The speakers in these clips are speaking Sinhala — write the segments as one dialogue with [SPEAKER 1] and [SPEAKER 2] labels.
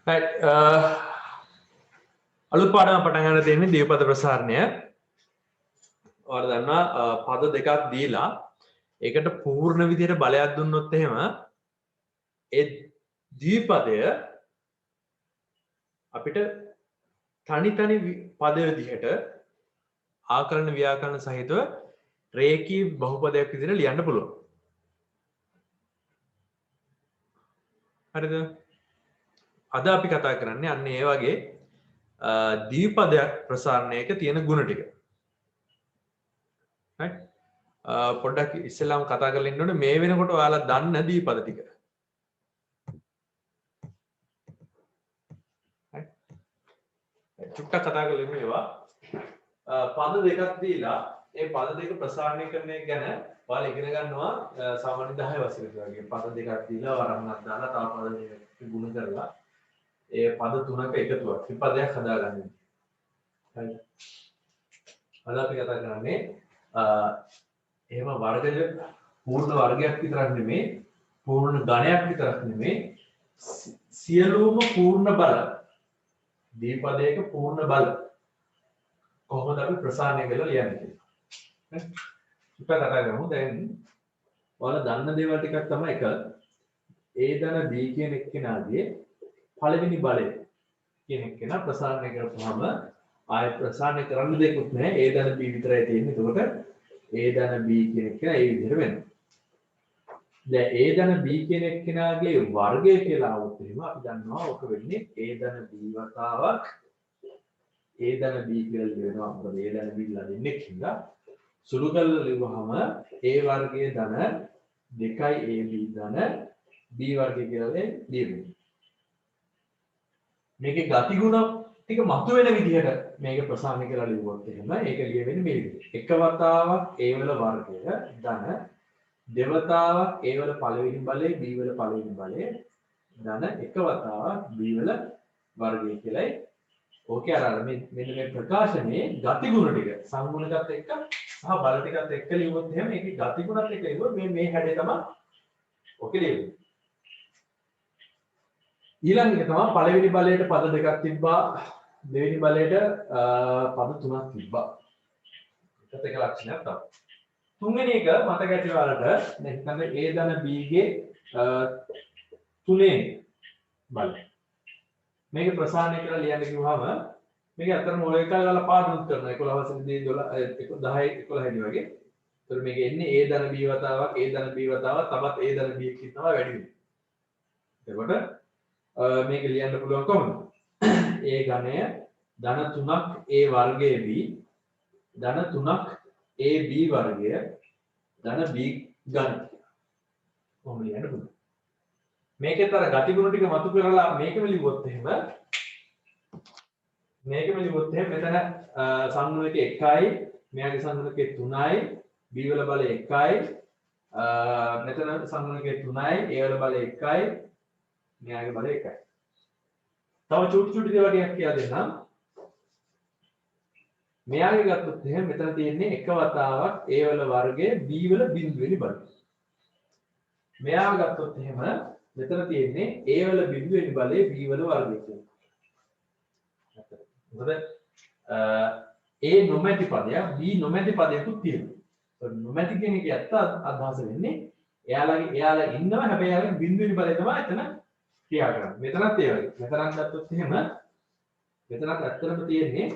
[SPEAKER 1] right අලුත් පාඩම පටන් ගන්න තියෙන්නේ දීපද ප්‍රසාරණය. ඔයාලා දන්නවා පද දෙකක් දීලා ඒකට පූර්ණ විදිහට බලයක් දුන්නොත් එහෙම ඒ ද්විපදය අපිට තනි තනි පද විදිහට ආකලන ව්‍යාකරණ සහිතව රේඛී බහුපදයක් විදිහට ලියන්න පුළුවන්. හරිද? අද අපි කතා කරන්නේ අන්න ඒ වගේ ද්විපදයක් ප්‍රසාරණයක තියෙන ගුණ ටික. right පොඩ්ඩක් ඉස්සෙල්ලාම කතා කරලා ඉන්න ඕනේ මේ වෙනකොට ඔයාලා දන්න ද්විපද ටික. right චුට්ටක් කතා කරලා ඉන්න ඒවා පද දෙකක් දීලා ඒ පද දෙක ප්‍රසාරණය කරන එක ගැන ඔයාලා ඉගෙන ගන්නවා සාමාන්‍ය 10 වසරේදී වගේ පද දෙකක් දීලා වරහණක් දාලා තව පද දෙකක් ගුණ කරලා ඒ පද තුනක එකතුවක් ත්‍රිපදයක් හදාගන්න. හරි. අද අපි කතා කරන්නේ එහෙම වර්ගජ පූර්ණ වර්ගයක් විතරක් නෙමෙයි පූර්ණ ගණයක් විතරක් නෙමෙයි සියලුම පූර්ණ බල දීපදයක පූර්ණ බල කොහොමද අපි ප්‍රසාරණය කරලා ලියන්නේ කියලා. හරි. ඉතින් කතා කරමු. දැන් ඔයාලා දන්න දේවල් ටිකක් තමයි එක A ධන B කියන එක්කෙනාගේ පළවෙනි බලය කියන එක්කෙනා ප්‍රසාරණය කරපුවාම ආය ප්‍රසාරණය කරන්න දෙයක් නැහැ. A ධන B විතරයි තියෙන්නේ. එතකොට A ධන B කියන එක්කෙනා ඒ විදිහට වෙනවා. දැන් A ධන B කියන එක්කෙනාගේ වර්ගය කියලා આવුත් එහෙම අපි දන්නවා ඔක වෙන්නේ A ධන B වතාවක් A ධන B කියලා ලියනවා. මොකද A ධන B ලා දෙන්නේ කිව්වා. සුළු කරලා ලියුවහම A වර්ගයේ ධන 2යි AB ධන B වර්ගය කියලා ලියන්නේ. මේකේ ගතිගුණ ටික මතුවෙන විදිහට මේක ප්‍රසාරණය කරලා ලියුවොත් එහෙම ඒක ලියවෙන්නේ මේ විදිහට. එක වතාවක් A වල වර්ගය ධන දෙවතාවක් A වල පළවෙනි බලය B වල පළවෙනි බලය ධන එක වතාවක් B වල වර්ගය කියලායි. ඕකේ අර මෙන්න මේ ප්‍රකාශනයේ ගතිගුණ ටික සංගුණකත් එක්ක සහ බල ටිකත් එක්ක ලියුවොත් එහෙම මේකේ ගතිගුණත් එක්ක ලියුවොත් මේ හැඩය තමයි ඕකේ ලියන්නේ. ඊළඟ එක තමයි පළවෙනි බලයට පද දෙකක් තිබ්බා දෙවෙනි බලයට පද තුනක් තිබ්බා. ඒකත් එක ලක්ෂණයක් තමයි. තුන්වෙනි එක මතක ඇති වලට දැන් හිතන්න A ධන B ගේ තුනේ බල. මේක ප්‍රසාරණය කරලා ලියන්න කිව්වම මේක අතරම ඔය එකයි ගාලා පාඩුත් කරනවා 11 වසරේදී 12 10 11 දී වගේ. ඒතර මේක එන්නේ A ධන B වතාවක් A ධන B වතාවක් තවත් A ධන B එකකින් තමයි වැඩි වෙන්නේ. එතකොට මේක ලියන්න පුළුවන් කොහොමද? A ඝනය ධන 3ක් A වර්ගයේ B ධන 3ක් AB වර්ගය ධන B ඝන. කොහොමද ලියන්න පුළුවන්? මේකේතර ගතිගුණ ටික මතු කරලා මේකම ලිව්වොත් එහෙම මෙතන සංගුණකේ 1යි මෙයාගේ සංගුණකේ 3යි B වල බලය 1යි මෙතන සංගුණකේ 3යි A වල බලය 1යි මෙයාගේ බලය 1යි. තව චුටි දේවල් ටිකක් කියලා දෙන්නම්. මෙයාගේ ගත්තොත් එහෙනම් මෙතන තියෙන්නේ එක වතාවක් A වල වර්ගය B වල බිඳුවෙනි බලය. මෙයාව ගත්තොත් එහෙම මෙතන තියෙන්නේ A වල බිඳුවෙනි බලය B වල වර්ගය කියලා. මොකද A නොමැති පදයක් B නොමැති පදයක්ත් තියෙනවා. ඒ නොමැති කියන එකේ ඇත්ත අදහස වෙන්නේ එයාලා ඉන්නවා හැබැයි එයාලගේ බිඳුවෙනි බලය තමයි එතන ක්‍රියා කරන්නේ. මෙතනත් ඒ වගේ. මෙතනත් ගත්තොත් එහෙම මෙතනත් ඇත්තටම තියෙන්නේ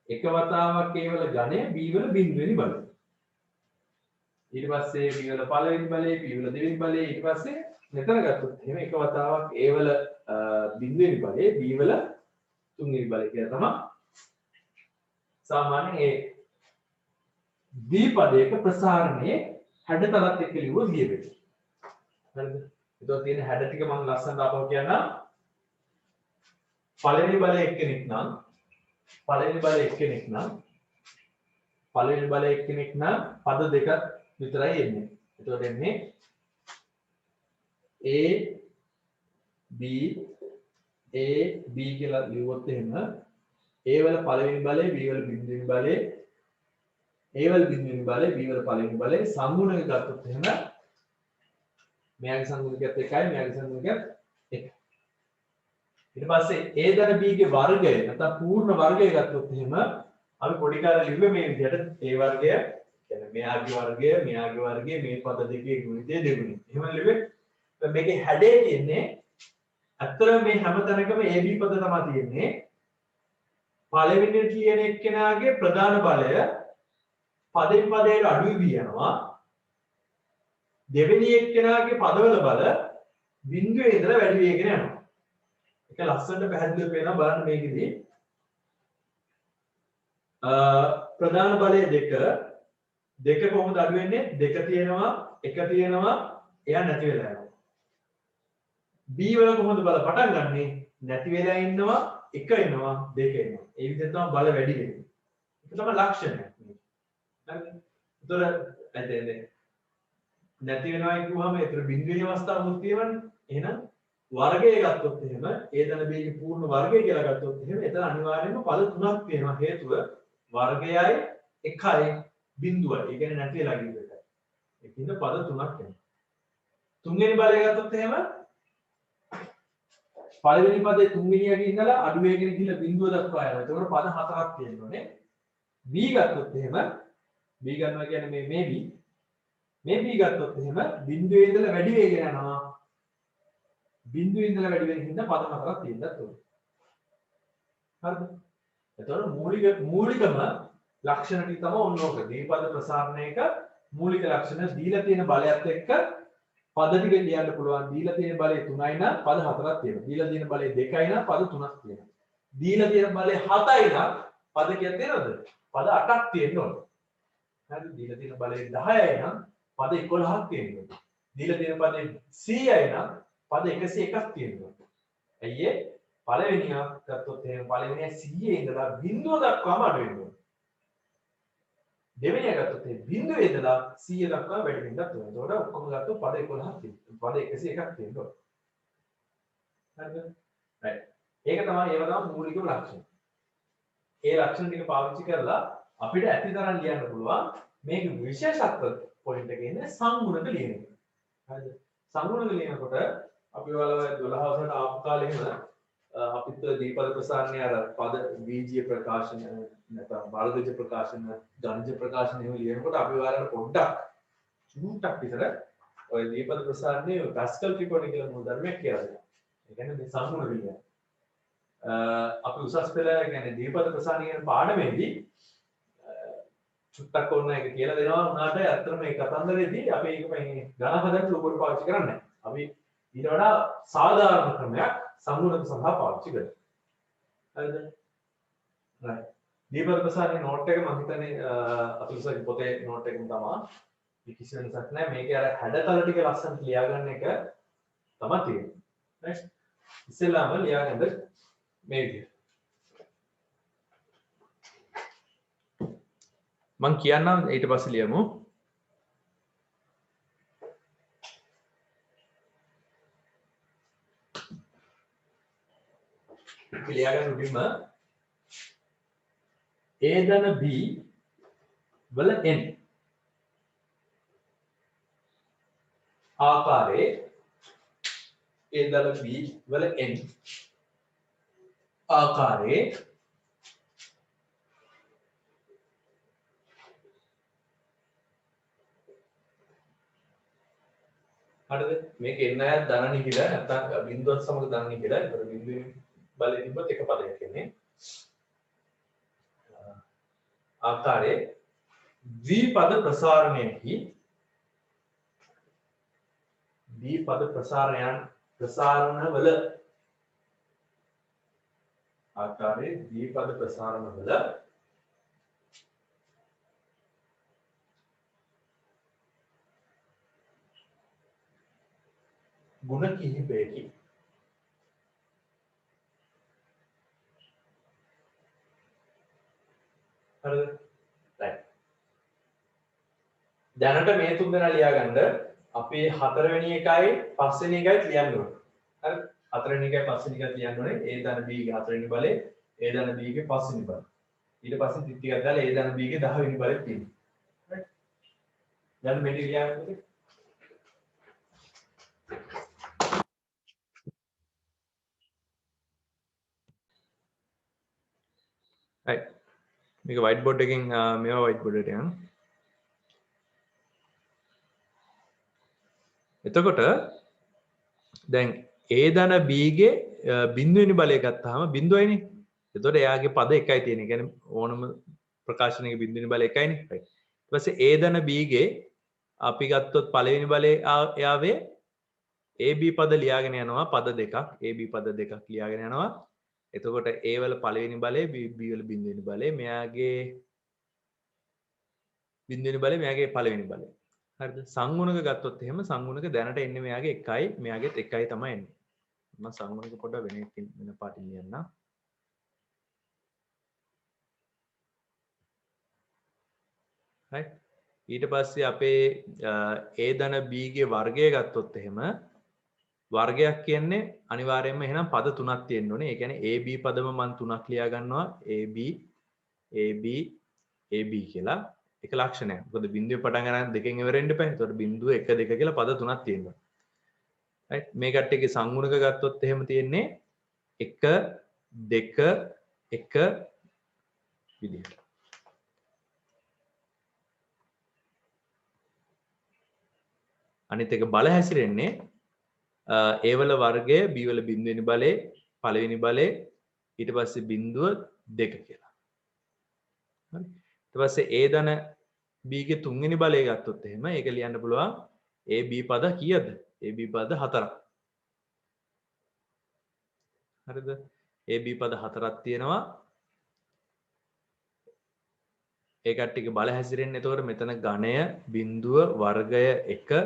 [SPEAKER 1] එක වතාවක් A වල ඝනය B වල බිඳුවෙනි බලය. ඊට පස්සේ B වල පළවෙනි බලය B වල දෙවෙනි බලය ඊට පස්සේ මෙතන ගත්තොත් එහෙම එක වතාවක් A වල බිඳුවෙනි බලය B වල තුන්වෙනි බලය කියලා තමයි සාමාන්‍යයෙන් ඒ ද්විපදයක ප්‍රසාරණයේ හැඩතලත් එක්ක ලියුවොත් ලියවෙන්නේ. හරිද? ඒතකොට තියෙන හැඩ ටික මම ලස්සනට අපව කියන්නම්. පළවෙනි බලය එක්කෙනෙක් නම් පද දෙකක් විතරයි එන්නේ. ඒතකොට එන්නේ A B කියලා ලියුවොත් එහෙම A වල පළවෙනි බලය B වල බිඳුවෙනි බලය A වල බිඳුවෙනි බලය B වල පළවෙනි බලය සංගුණක ගත්තොත් එහෙම මෙයාගේ සංගුණකයත් එකයි මෙයාගේ සංගුණකයත් එකයි. ඊට පස්සේ a ධන b ගේ වර්ගය නැත්නම් පූර්ණ වර්ගය ගත්තොත් එහෙම අපි පොඩි කාලේ ලිව්වේ මේ විදිහට a වර්ගය කියන්නේ මෙයාගේ වර්ගය මෙයාගේ වර්ගය මේ පද දෙකේ ගුණිතය දෙගුණයි. එහෙම ලිව්වේ. මේකේ හැඩය තියෙන්නේ අත්‍තරම මේ හැම තැනකම ab පද තමයි තියෙන්නේ. පළවෙනි කියන එක්කෙනාගේ ප්‍රධාන බලය පදෙන් පදයට අඩු වී යනවා. දෙවෙනි එක්කෙනාගේ පදවල බල බිඳුවේ ඉඳලා වැඩි වෙගෙන යනවා. ඒක ලස්සනට පැහැදිලිව පේනවා බලන්න මේකෙදී. ප්‍රධාන බලය දෙක කොහොමද අඩු වෙන්නේ? දෙක තියෙනවා, එක තියෙනවා, එයා නැති වෙලා යනවා. B වල කොහොමද බල පටන් ගන්නෙ? නැති වෙලා ඉන්නවා, එක එනවා, දෙක එනවා. ඒ විදිහට තමයි බල වැඩි වෙන්නේ. ඒක තමයි ලක්ෂණය. හරිද? ඒතර ඇදෙන්නේ නැති වෙනවා කියුවාම ඒතර බිඳුවේ අවස්ථාවක් තියෙනවනේ. එහෙනම් වර්ගය ගත්තොත් එහෙම a ධන b ගේ පූර්ණ වර්ගය කියලා ගත්තොත් එහෙම එතන අනිවාර්යයෙන්ම පද තුනක් තියෙනවා. හේතුව වර්ගයයි එකයි බිඳුවයි. ඒ කියන්නේ නැති වෙලා ගිය එකයි. ඒකින්ද පද තුනක් එනවා. තුන්වෙනි බලය ගත්තොත් එහෙම පළවෙනි පදේ තුන්වෙනියගේ ඉඳලා අඩු වෙගෙන ගිහිල්ලා බිඳුව දක්වා යනවා. ඒතකොට පද හතරක් තියෙනවානේ. b ගත්තොත් එහෙම b ගන්නවා කියන්නේ මේ b ගත්තොත් එහෙම බිඳුවේ ඉඳලා වැඩි වෙගෙන යනවා. බිඳුවේ ඉඳලා වැඩි වෙන හින්දා පද හතරක් තියෙන්නත් ඕනේ. හරිද? එතකොට මූලිකම ලක්ෂණ ටික තමයි ඔන්න ඔක. දීපද ප්‍රසාරණයක මූලික ලක්ෂණ දීලා තියෙන බලයත් එක්ක පද ටික ලියන්න පුළුවන්. දීලා තියෙන බලය 3යි නම් පද 4ක් තියෙනවා. දීලා තියෙන බලය 2යි නම් පද 3ක් තියෙනවා. දීලා තියෙන බලය 7යි නම් පද කීයක් තියෙනවද? පද 8ක් තියෙන්න ඕනේ. හරිද? දීලා තියෙන බලය 10යි නම් පද 11ක් තියෙන්න ඕනේ. දීලා තියෙන පදේ 100යි නම් පද 101ක් තියෙනවා. ඇයි ඒ? පළවෙනියක් ගත්තොත් එහෙනම් පළවෙනිය 100 ඉඳලා බිඳුව දක්වාම අඩු වෙනවා. දෙවෙනිය ගත්තොත් එහෙනම් බිඳුවේ ඉඳලා 100 දක්වා වැඩි වෙනත් වෙනවා. ඒතකොට ඔක්කොම ගත්තොත් පද 11ක් තියෙනවා. පද 101ක් තියෙනවා. හරිද? right. ඒක තමයි ඒව තමයි මූලිකම ලක්ෂණ. ඒ ලක්ෂණ ටික පාවිච්චි කරලා අපිට ඇතිතරම් ලියන්න පුළුවන්. මේක විශේෂත්ව පොයින්ට් එකේ ඉන්නේ සංගුණක ලියන එක. හරිද? සංගුණක ලියනකොට අපි ඔයාලා 12 වසරට ආපු කාලේ එහෙම අපිත් දීපද ප්‍රසාරණේ අර පද බීජීය ප්‍රකාශන නැත්නම් වර්ගජ ප්‍රකාශන ගණජ ප්‍රකාශන එහෙම ලියනකොට අපි ඔයාලට පොඩ්ඩක් චුට්ටක් විතර ඔය දීපද ප්‍රසාරණේ පැස්කල් ත්‍රිකෝණය කියලා මූල ධර්මයක් කියලා දෙනවා. ඒ කියන්නේ මේ සංගුණ විද්‍යාව. අපි උසස් පෙළ කියන්නේ දීපද ප්‍රසාරණය කියන පාඩමේදී චුට්ටක් ඕන එක කියලා දෙනවා උනාට ඇත්තටම මේ කතන්දරේදී අපි ඒක මේ ගණන් හදන්න ලොකුට පාවිච්චි කරන්නේ නැහැ. අපි ඊට වඩා සාධාරණ ක්‍රමයක් සංගුණක සඳහා පාවිච්චි කරනවා. හරිද? right. දීපද ප්‍රසාරණේ නෝට් එක මම හිතන්නේ අපි උසස් පොතේ නෝට් එකම තමයි. මේ කිසි වෙනසක් නැහැ. මේකේ අර හැඩතල ටික ලස්සනට ලියාගන්න එක තමයි තියෙන්නේ. right. ඉස්සෙල්ලාම ලියාගන්න මේ විදිහට. මං කියන්නම් ඊට පස්සේ ලියමු. ලියාගන්න උඩින්ම a ධන b වල n ආකාරයේ a ධන b වල n ආකාරයේ හරිද? මේක එන්න අය ධන නිහිර නැත්නම් බිඳුවත් සමග ධන නිහිර. ඒතර බිඳුවේ බලය තිබ්බොත් එක පදයක් එන්නේ. ආකාරයේ ද්විපද ප්‍රසාරණයෙහි ද්විපද ප්‍රසාරණවල ආකාරයේ ද්විපද ප්‍රසාරණවල ගුණ කිහිපයකි. හරිද? right. දැනට මේ තුන් දෙනා ලියාගන්න අපි හතරවෙනි එකයි පස්වෙනි එකයි ලියන්න ඕනේ. හරිද? හතරවෙනි එකයි පස්වෙනි එකයි ලියන්න ඕනේ. a ධන b ගේ හතරවෙනි බලය, a ධන b ගේ පස්වෙනි බලය. ඊට පස්සේ ටික ටිකක් දාලා a ධන b ගේ 10 වෙනි බලය තියෙනවා. right. දැන් මේක ලියන්නකෝ. මේක white board එකෙන් මේවා white board එකට යන්න. එතකොට දැන් A ධන B ගේ බිඳුවෙනි බලය ගත්තාම බිඳුවයිනේ. එතකොට එයාගේ පද එකයි තියෙන්නේ. ඒ කියන්නේ ඕනම ප්‍රකාශනයක බිඳුවෙනි බලය එකයිනේ. right. ඊට පස්සේ A ධන B ගේ අපි ගත්තොත් පළවෙනි බලය එයාවේ AB පද ලියාගෙන යනවා පද දෙකක්. AB පද දෙකක් ලියාගෙන යනවා. එතකොට A වල පළවෙනි බලය B වල බිඳුවෙනි බලය මෙයාගේ බිඳුවෙනි බලය මෙයාගේ පළවෙනි බලය. හරිද? සංගුණක ගත්තොත් එහෙම සංගුණක දැනට එන්නේ මෙයාගේ 1යි මෙයාගේත් 1යි තමයි එන්නේ. මම සංගුණක පොඩ්ඩක් වෙන පාටින් ලියන්නම්. right. ඊට පස්සේ අපේ A ධන B ගේ වර්ගය ගත්තොත් එහෙම වර්ගයක් කියන්නේ අනිවාර්යයෙන්ම එහෙනම් පද තුනක් තියෙන්න ඕනේ. ඒ කියන්නේ AB පදම මම තුනක් ලියා ගන්නවා. AB AB AB කියලා එක ලක්ෂණයක්. මොකද බිඳුවේ පටන් ගන්න දෙකෙන් ඉවර වෙන්න එපා. ඒතකොට බිඳුව 1 2 කියලා පද තුනක් තියෙනවා. right. මේ කට්ටියගේ සංගුණක ගත්තොත් එහෙම තියෙන්නේ 1 2 1 විදිහට. අනිත් එක බල හැසිරෙන්නේ A වල වර්ගය B වල බිඳුවෙනි බලය පළවෙනි බලය ඊට පස්සේ බිඳුව 2 කියලා. හරි. ඊට පස්සේ A ධන B ගේ තුන්වෙනි බලය ගත්තොත් එහෙම ඒක ලියන්න පුළුවන් AB පද කීයද? AB පද 4ක්. හරිද? AB පද 4ක් තියෙනවා. ඒ කට්ටියගේ බල හැසිරෙන්නේ එතකොට මෙතන ඝණය බිඳුව වර්ගය 1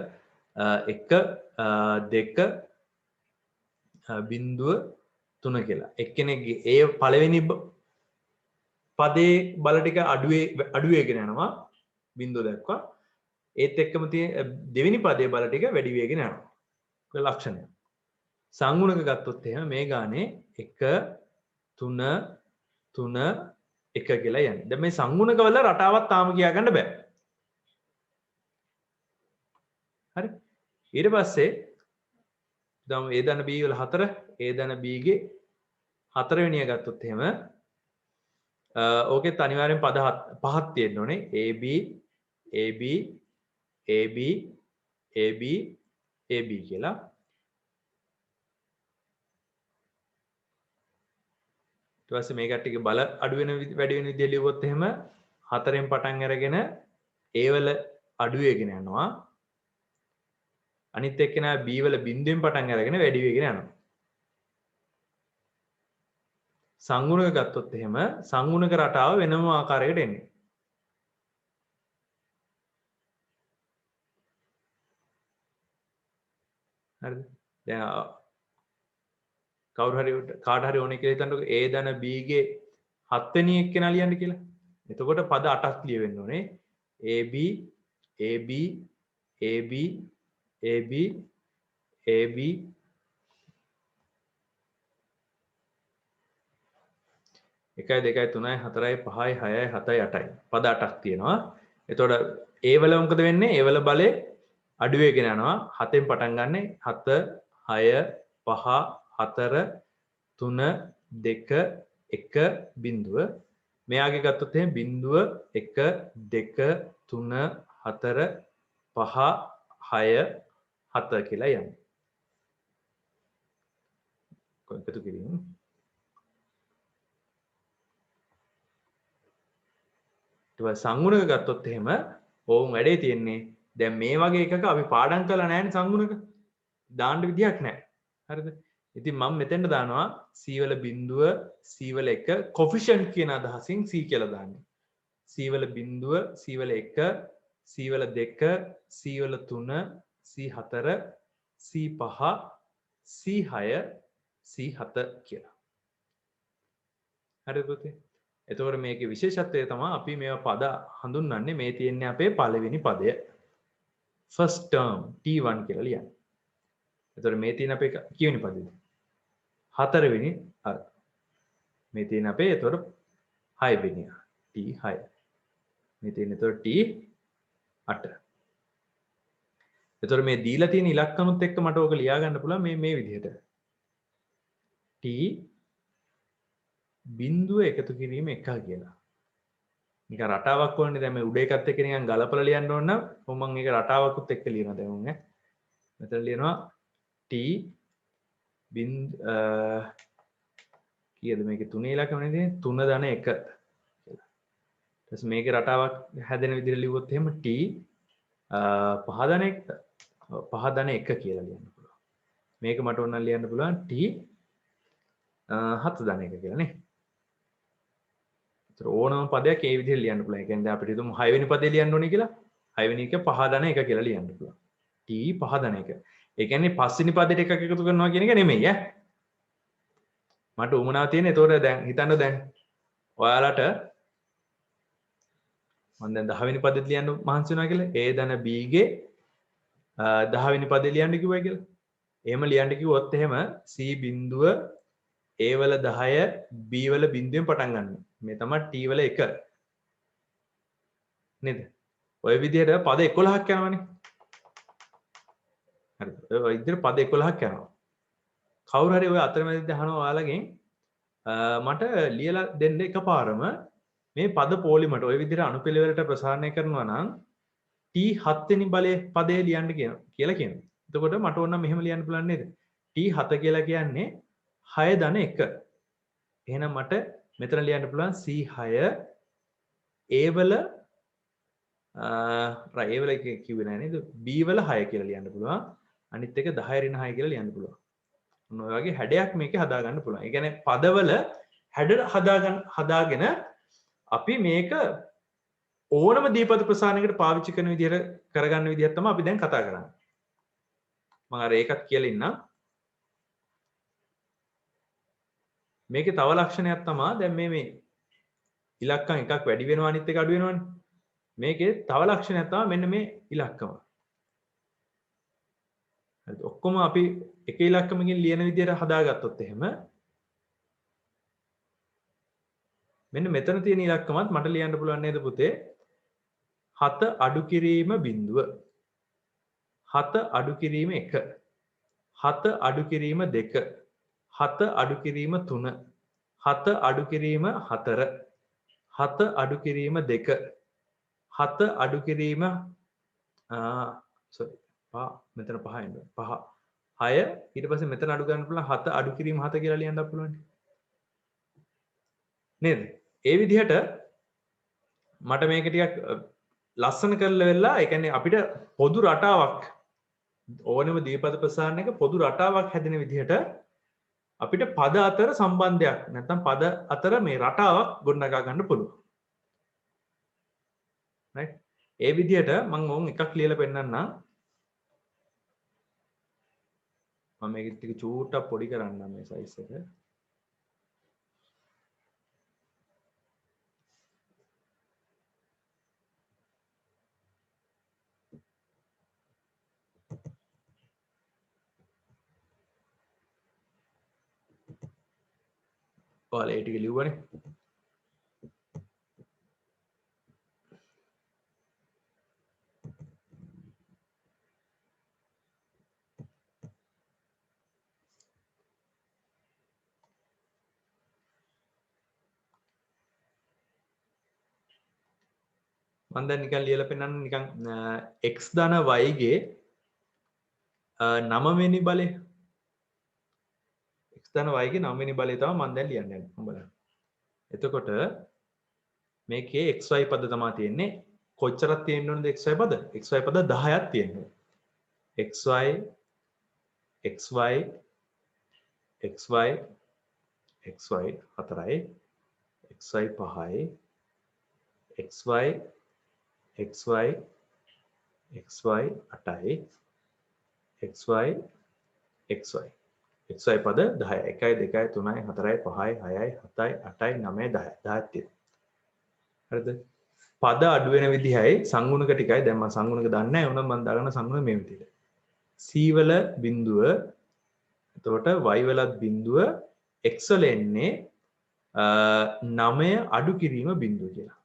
[SPEAKER 1] 2 බිඳුව 3 කියලා. එක්කෙනෙක්ගේ ඒ පළවෙනි පදේ බල ටික අඩු වෙගෙන යනවා බිඳුව දක්වා. ඒත් එක්කම තියෙන දෙවෙනි පදේ බල ටික වැඩි වෙගෙන යනවා. ඒක ලක්ෂණය. සංගුණක ගත්තොත් එහෙම මේ ගානේ 1 3 3 1 කියලා යන්නේ. දැන් මේ සංගුණක වල රටාවක් තාම කියා ගන්න බෑ. හරි. ඊට පස්සේ දැන් A ධන B වල 4 A ධන B ගේ 4 වෙනිය ගත්තොත් එහෙම ඕකෙත් අනිවාර්යෙන් පද පහක් තියෙන්න ඕනේ. AB AB AB AB AB කියලා. ඊට පස්සේ මේ කට්ටියගේ බල අඩු වෙන වැඩි වෙන විදිය ලියුවොත් එහෙම 4න් පටන් අරගෙන A වල අඩු වෙගෙන යනවා. අනිත් එක්කෙනා B වල බිඳුවෙන් පටන් අරගෙන වැඩි වෙගෙන යනවා. සංගුණක ගත්තොත් එහෙම සංගුණක රටාව වෙනම ආකාරයකට එන්නේ. හරිද? දැන් කවුරු හරි කාට හරි ඕනේ කියලා හිතන්නකො A ධන B ගේ 7 වෙනි එක්කෙනා ලියන්න කියලා. එතකොට පද 8ක් ලියවෙන්න ඕනේ. AB AB AB AB AB 1 2 3 4 5 6 7 8යි. පද 8ක් තියෙනවා. එතකොට A වල මොකද වෙන්නේ? A වල බලය අඩු වෙගෙන යනවා. 7න් පටන් ගන්න 7 6 5 4 3 2 1 බිඳුව. මෙයාගේ ගත්තොත් එහෙනම් බිඳුව 1 2 3 4 5 6 7 කියලා යන්නේ. කොහෙද කිරින්? ඊට සංගුණක ගත්තොත් එහෙම ඕම් වැඩේ තියෙන්නේ දැන් මේ වගේ එකක අපි පාඩම් කරලා නැහැනේ සංගුණක. දාන්න විදියක් නැහැ. හරිද? ඉතින් මම මෙතෙන්ට දානවා C වල බිඳුව C වල 1 කොෆිෂන්ට් කියන අදහසින් C කියලා දාන්නේ. C වල බිඳුව C වල 1 C වල 2 C වල 3 C4 C5 C6 C7 කියලා. හරිද පුතේ? එතකොට මේකේ විශේෂත්වය තමයි අපි මේවා පද හඳුන්වන්නේ මේ තියෙන්නේ අපේ පළවෙනි පදය. first term T1 කියලා ලියන්නේ. එතකොට මේ තියෙන අපේ කීවෙනි පදේද? 4 වෙනි අර. මේ තියෙන අපේ එතකොට 6 වෙනි T6. මේ තියෙන එතකොට T8. එතකොට මේ දීලා තියෙන ඉලක්කනුත් එක්ක මට ඕක ලියා ගන්න පුළුවන් මේ විදිහට. T බිඳුව එකතු කිරීම 1 කියලා. නිකන් රටාවක් වුණේ දැන් මේ උඩ එකත් එක්ක නිකන් ගලපලා ලියන්න ඕන නම් මම මේක රටාවකුත් එක්ක ලියනවා දැන් උන් මෙතන ලියනවා t කීයද මේකේ 3 ඉලක්කම නේද 3 ධන 1 කියලා. ඊට මේකේ රටාවක් හැදෙන විදිහට ලිව්වොත් එහෙම t 5 ධන 1 කියලා ලියන්න පුළුවන්. මේක මට ඕන නම් ලියන්න පුළුවන් t 7 ධන 1 කියලා නේ. ඒතර ඕනම පදයක් ඒ විදිහට ලියන්න පුළුවන්. ඒ කියන්නේ අපිට හිතමු 6 වෙනි පදේ ලියන්න ඕනේ කියලා. 6 වෙනි එක 5 ධන 1 කියලා ලියන්න පුළුවන්. t 5 ධන 1. ඒ කියන්නේ 5 වෙනි පදෙට එකක් එකතු කරනවා කියන එක නෙමෙයි ඈ. මට උමනාව තියෙන්නේ ඒතකොට දැන් හිතන්න දැන් ඔයාලට මම දැන් 10 වෙනි පදෙත් ලියන්න මහන්සි වෙනවා කියලා a ධන b ගේ 10 වෙනි පදේ ලියන්න කිව්වයි කියලා. එහෙම ලියන්න කිව්වොත් එහෙම c බිඳුව a වල 10 b වල බිඳුවෙන් පටන් ගන්න. මේ තමයි t වල 1. නේද? ඔය විදිහට පද 11ක් යනවනේ. හරිද? ඔය විදිහට පද 11ක් යනවා. කවුරු හරි ඔය අතරමැදදී අහනවා ඔයාලගෙන් මට ලියලා දෙන්න එකපාරම මේ පද පොලිමට ඔය විදිහට අනුපිළිවෙලට ප්‍රසාරණය කරනවා නම් t7 වෙනි බලයේ පදේ ලියන්න කියලා කියනවා. එතකොට මට ඕන නම් මෙහෙම ලියන්න පුළුවන් නේද? t7 කියලා කියන්නේ 6 ධන 1. එහෙනම් මට මෙතන ලියන්න පුළුවන් c6 a වල a වල කිව්වේ නෑ නේද? b වල 6 කියලා ලියන්න පුළුවන්. අනිත් එක 10 ඍණ 6 කියලා ලියන්න පුළුවන්. ඔය වගේ හැඩයක් මේකේ හදා ගන්න පුළුවන්. ඒ කියන්නේ පදවල හැඩ හදාගෙන අපි මේක ඕනම දීපද ප්‍රසාරණයකට පාවිච්චි කරන විදිහට කරගන්න විදිහක් තමයි අපි දැන් කතා කරන්නේ. මම අර ඒකත් කියලා ඉන්නම්. මේකේ තව ලක්ෂණයක් තමයි දැන් මේ ඉලක්කම් එකක් වැඩි වෙනවා අනිත් එක අඩු වෙනවානේ. මේකේ තව ලක්ෂණයක් තමයි මෙන්න මේ ඉලක්කම. හරිද? ඔක්කොම අපි එක ඉලක්කමකින් ලියන විදිහට හදාගත්තොත් එහෙම මෙන්න මෙතන තියෙන ඉලක්කමත් මට ලියන්න පුළුවන් නේද පුතේ? 7 අඩු කිරීම බිඳුව 7 අඩු කිරීම 1 7 අඩු කිරීම 2 7 අඩු කිරීම 3 7 අඩු කිරීම 4 7 අඩු කිරීම 2 7 අඩු කිරීම මෙතන 5 එන්න 5 6 ඊට පස්සේ මෙතන අඩු ගන්න පුළුවන් 7 අඩු කිරීම 7 කියලා ලියන්නත් පුළුවන් නේද? ඒ විදිහට මට මේක ටිකක් ලස්සන කරලා වෙලා ඒ කියන්නේ අපිට පොදු රටාවක් ඕනෙම දීපද ප්‍රසාරණයක පොදු රටාවක් හැදෙන විදිහට අපිට පද අතර සම්බන්ධයක් නැත්නම් පද අතර මේ රටාවක් ගොඩනගා ගන්න පුළුවන්. right? ඒ විදිහට මම ඕන් එකක් ලියලා පෙන්නන්නම්. මම මේක ටික චූට්ටක් පොඩි කරන්නම් මේ සයිස් එක. ඔයාලා ඒ ටික ලිව්වනේ. මම දැන් නිකන් ලියලා පෙන්නන්න නිකන් x ධන y ගේ 9 වෙනි බලය x ධන y ගේ 9 වෙනි බලය තමයි මම දැන් ලියන්න යන්නේ. බලන්න. එතකොට මේකේ xy පද තමයි තියෙන්නේ. කොච්චරක් තියෙන්න ඕනද xy පද? xy පද 10ක් තියෙනවා. xy xy xy xy 4යි xy 5යි xy xy xy 8යි xy xy xy පද 10යි 1යි 2යි 3යි 4යි 5යි 6යි 7යි 8යි 9යි 10යි 10ක් තියෙනවා. හරිද? පද අඩු වෙන විදිහයි සංගුණක ටිකයි දැන් මම සංගුණක දන්නේ නැහැ වුණා මම දාගන්න සංගුණ මේ විදිහට. c වල බිඳුව එතකොට y වලත් බිඳුව x වල එන්නේ 9 අඩු කිරීම බිඳුව කියලා.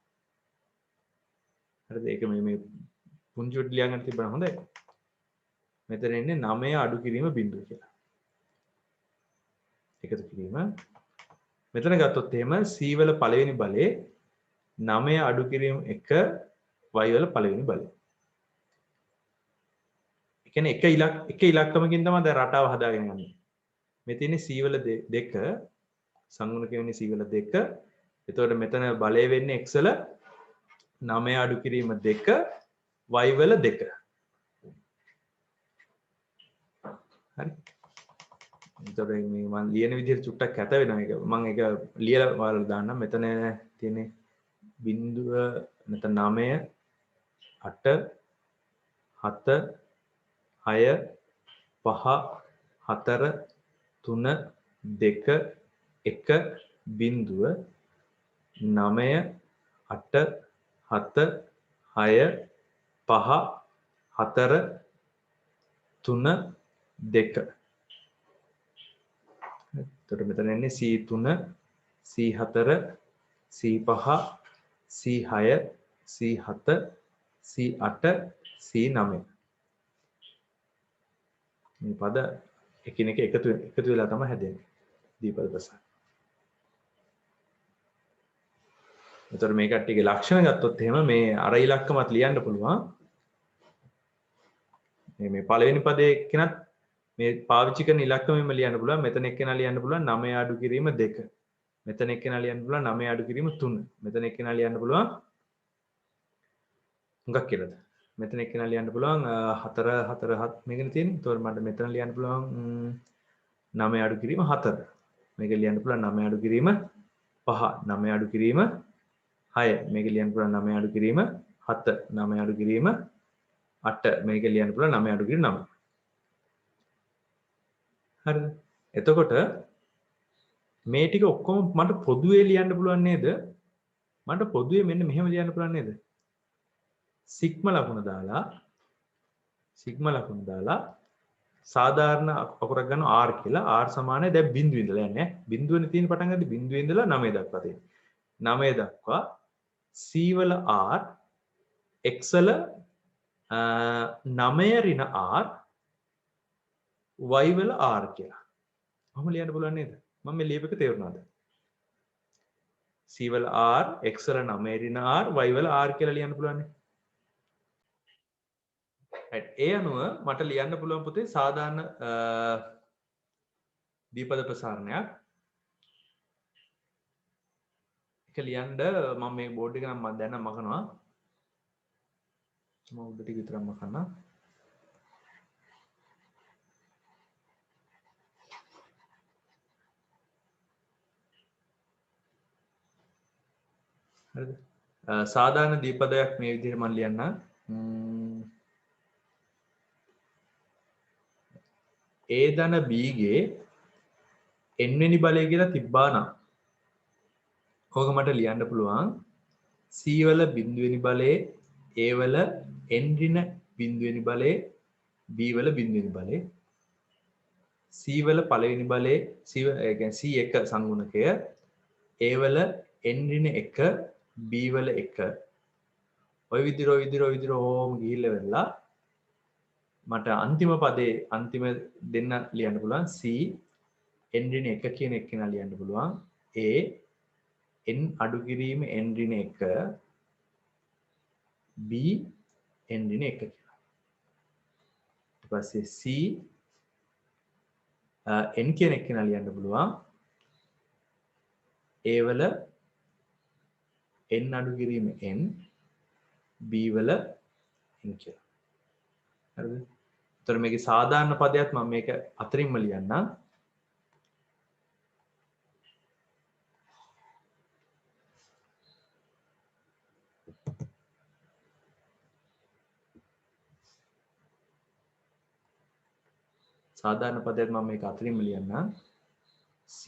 [SPEAKER 1] හරිද? ඒක මේ පුංචි උඩ ලියන්න තිබ්බම හොඳයි. මෙතන එන්නේ 9 අඩු කිරීම බිඳුව කියලා. එකතු කිරීම. මෙතන ගත්තොත් එහෙම c වල පළවෙනි බලේ 9 අඩු කිරීම 1 y වල පළවෙනි බලය. ඒ කියන්නේ එක ඉලක්කමකින් තමයි දැන් රටාව හදාගෙන යන්නේ. මේ තියෙන්නේ c වල 2 සංගුණක වෙන්නේ c වල 2. එතකොට මෙතන බලය වෙන්නේ x වල 9 අඩු කිරීම 2 y වල 2. හරි. එතකොට මේ මම ලියන විදිහට චුට්ටක් කැත වෙනවා ඒක. මම ඒක ලියලා ඔයාලට දාන්නම්. මෙතන තියෙන්නේ බිංදුව නැත්නම් 9 8 7 6 5 4 3 2 1 බිංදුව 9 8 7 6 5 4 3 2. එතකොට මෙතන එන්නේ C3 C4 C5 C6 C7 C8 C9. මේ පද එකිනෙක එකතු වෙලා තමයි හැදෙන්නේ දීපද ප්‍රසාර. එතකොට මේ කට්ටියගේ ලක්ෂණ ගත්තොත් එහෙම මේ අර ඉලක්කමත් ලියන්න පුළුවන්. මේ පළවෙනි පදයේ එක්කෙනත් මේ පාවිච්චි කරන ඉලක්කමෙම ලියන්න පුළුවන්. මෙතන එක්කෙනා ලියන්න පුළුවන් 9 අඩු කිරීම 2. මෙතන එක්කෙනා ලියන්න පුළුවන් 9 අඩු කිරීම 3. මෙතන එක්කෙනා ලියන්න පුළුවන් හුඟක් කියලාද. මෙතන එක්කෙනා ලියන්න පුළුවන් 4 4 7 මේකනේ තියෙන්නේ. ඒතකොට මට මෙතන ලියන්න පුළුවන් 9 අඩු කිරීම 4. මේක ලියන්න පුළුවන් 9 අඩු කිරීම 5. 9 අඩු කිරීම 6. මේක ලියන්න පුළුවන් 9 අඩු කිරීම 7. 9 අඩු කිරීම 8. මේක ලියන්න පුළුවන් 9 අඩු කිරීම 9. හරිද? එතකොට මේ ටික ඔක්කොම මට පොදුවේ ලියන්න පුළුවන් නේද? මට පොදුවේ මෙන්න මෙහෙම ලියන්න පුළුවන් නේද? සිග්මා ලකුණ දාලා සාධාරණ අකුරක් ගන්නවා r කියලා. r සමානයි දැන් බිංදුව ඉඳලා යන්නේ. බිංදුවනේ තියෙන පටන් ගන්න බිංදුවේ ඉඳලා 9 දක්වා තියෙන. 9 දක්වා c වල r x වල 9 ඍණ r y වල r කියලා. මම ලියන්න පුළුවන් නේද? මම මේ ලියපෙක තේරුණාද? c වල r x වල 9 ඍණ r y වල r කියලා ලියන්න පුළුවන් නේ. right. ඒ අනුව මට ලියන්න පුළුවන් පුතේ සාධාරණ දීපද ප්‍රසාරණයක්. ඒක ලියන්න මම මේ බෝඩ් එක නම් මම දැන් නම් මකනවා. මම උඩ ටික විතරක් මකන්න. හරිද? සාධාරණ දීපදයක් මේ විදිහට මම ලියන්න. A ධන B ගේ n වෙනි බලය කියලා තිබ්බා නම් ඕක මට ලියන්න පුළුවන් C වල බිංදු වෙනි බලයේ A වල n ඍණ බිංදු වෙනි බලයේ B වල බිංදු වෙනි බලයේ C වල පළවෙනි බලයේ ඒ කියන්නේ C1 සංගුණකය A වල n ඍණ 1 B වල 1 ඔය විදිහට ඕම ගිහිල්ලා වෙලා මට අන්තිම පදේ අන්තිම දෙන්න ලියන්න පුළුවන් C n ඍණ 1 කියන එක කෙනා ලියන්න පුළුවන් A n අඩු කිරීම n ඍණ 1 B n ඍණ 1 කියලා. ඊට පස්සේ C n කියන එක කෙනා ලියන්න පුළුවන් A වල n අඩු කිරීම n B වල n කියලා. හරිද? එතකොට මේකේ සාධාරණ පදයක් මම මේක අතරින්ම ලියන්නම්. සාධාරණ පදයක් මම මේක අතරින්ම ලියන්නම්. C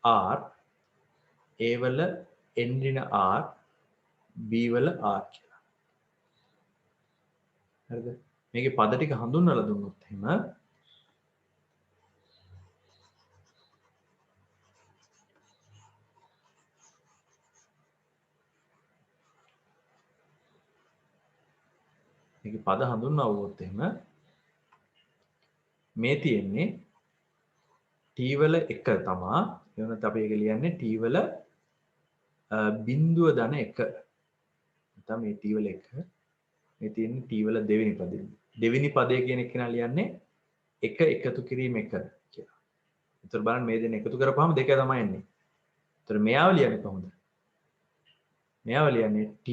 [SPEAKER 1] R A වල n ඍණ R B වල R කියලා. හරිද? මේකේ පද ටික හඳුන්වලා දුන්නොත් එහෙම මේකේ පද හඳුන්වවුවොත් එහෙම මේ තියෙන්නේ t වල 1 තමයි එවනත් අපි ඒක ලියන්නේ t වල බිඳුව ධන 1 නැත්නම් මේ t වල 1 මේ තියෙන්නේ t වල දෙවෙනි පදේ. දෙවෙනි පදේ කියන එක නා ලියන්නේ 1 එකතු කිරීම 1 කියලා. ඒතර බලන්න මේ දෙන්න එකතු කරපුවාම 2 තමයි එන්නේ. ඒතර මෙයාව ලියන්නේ කොහොමද? මෙයාව ලියන්නේ t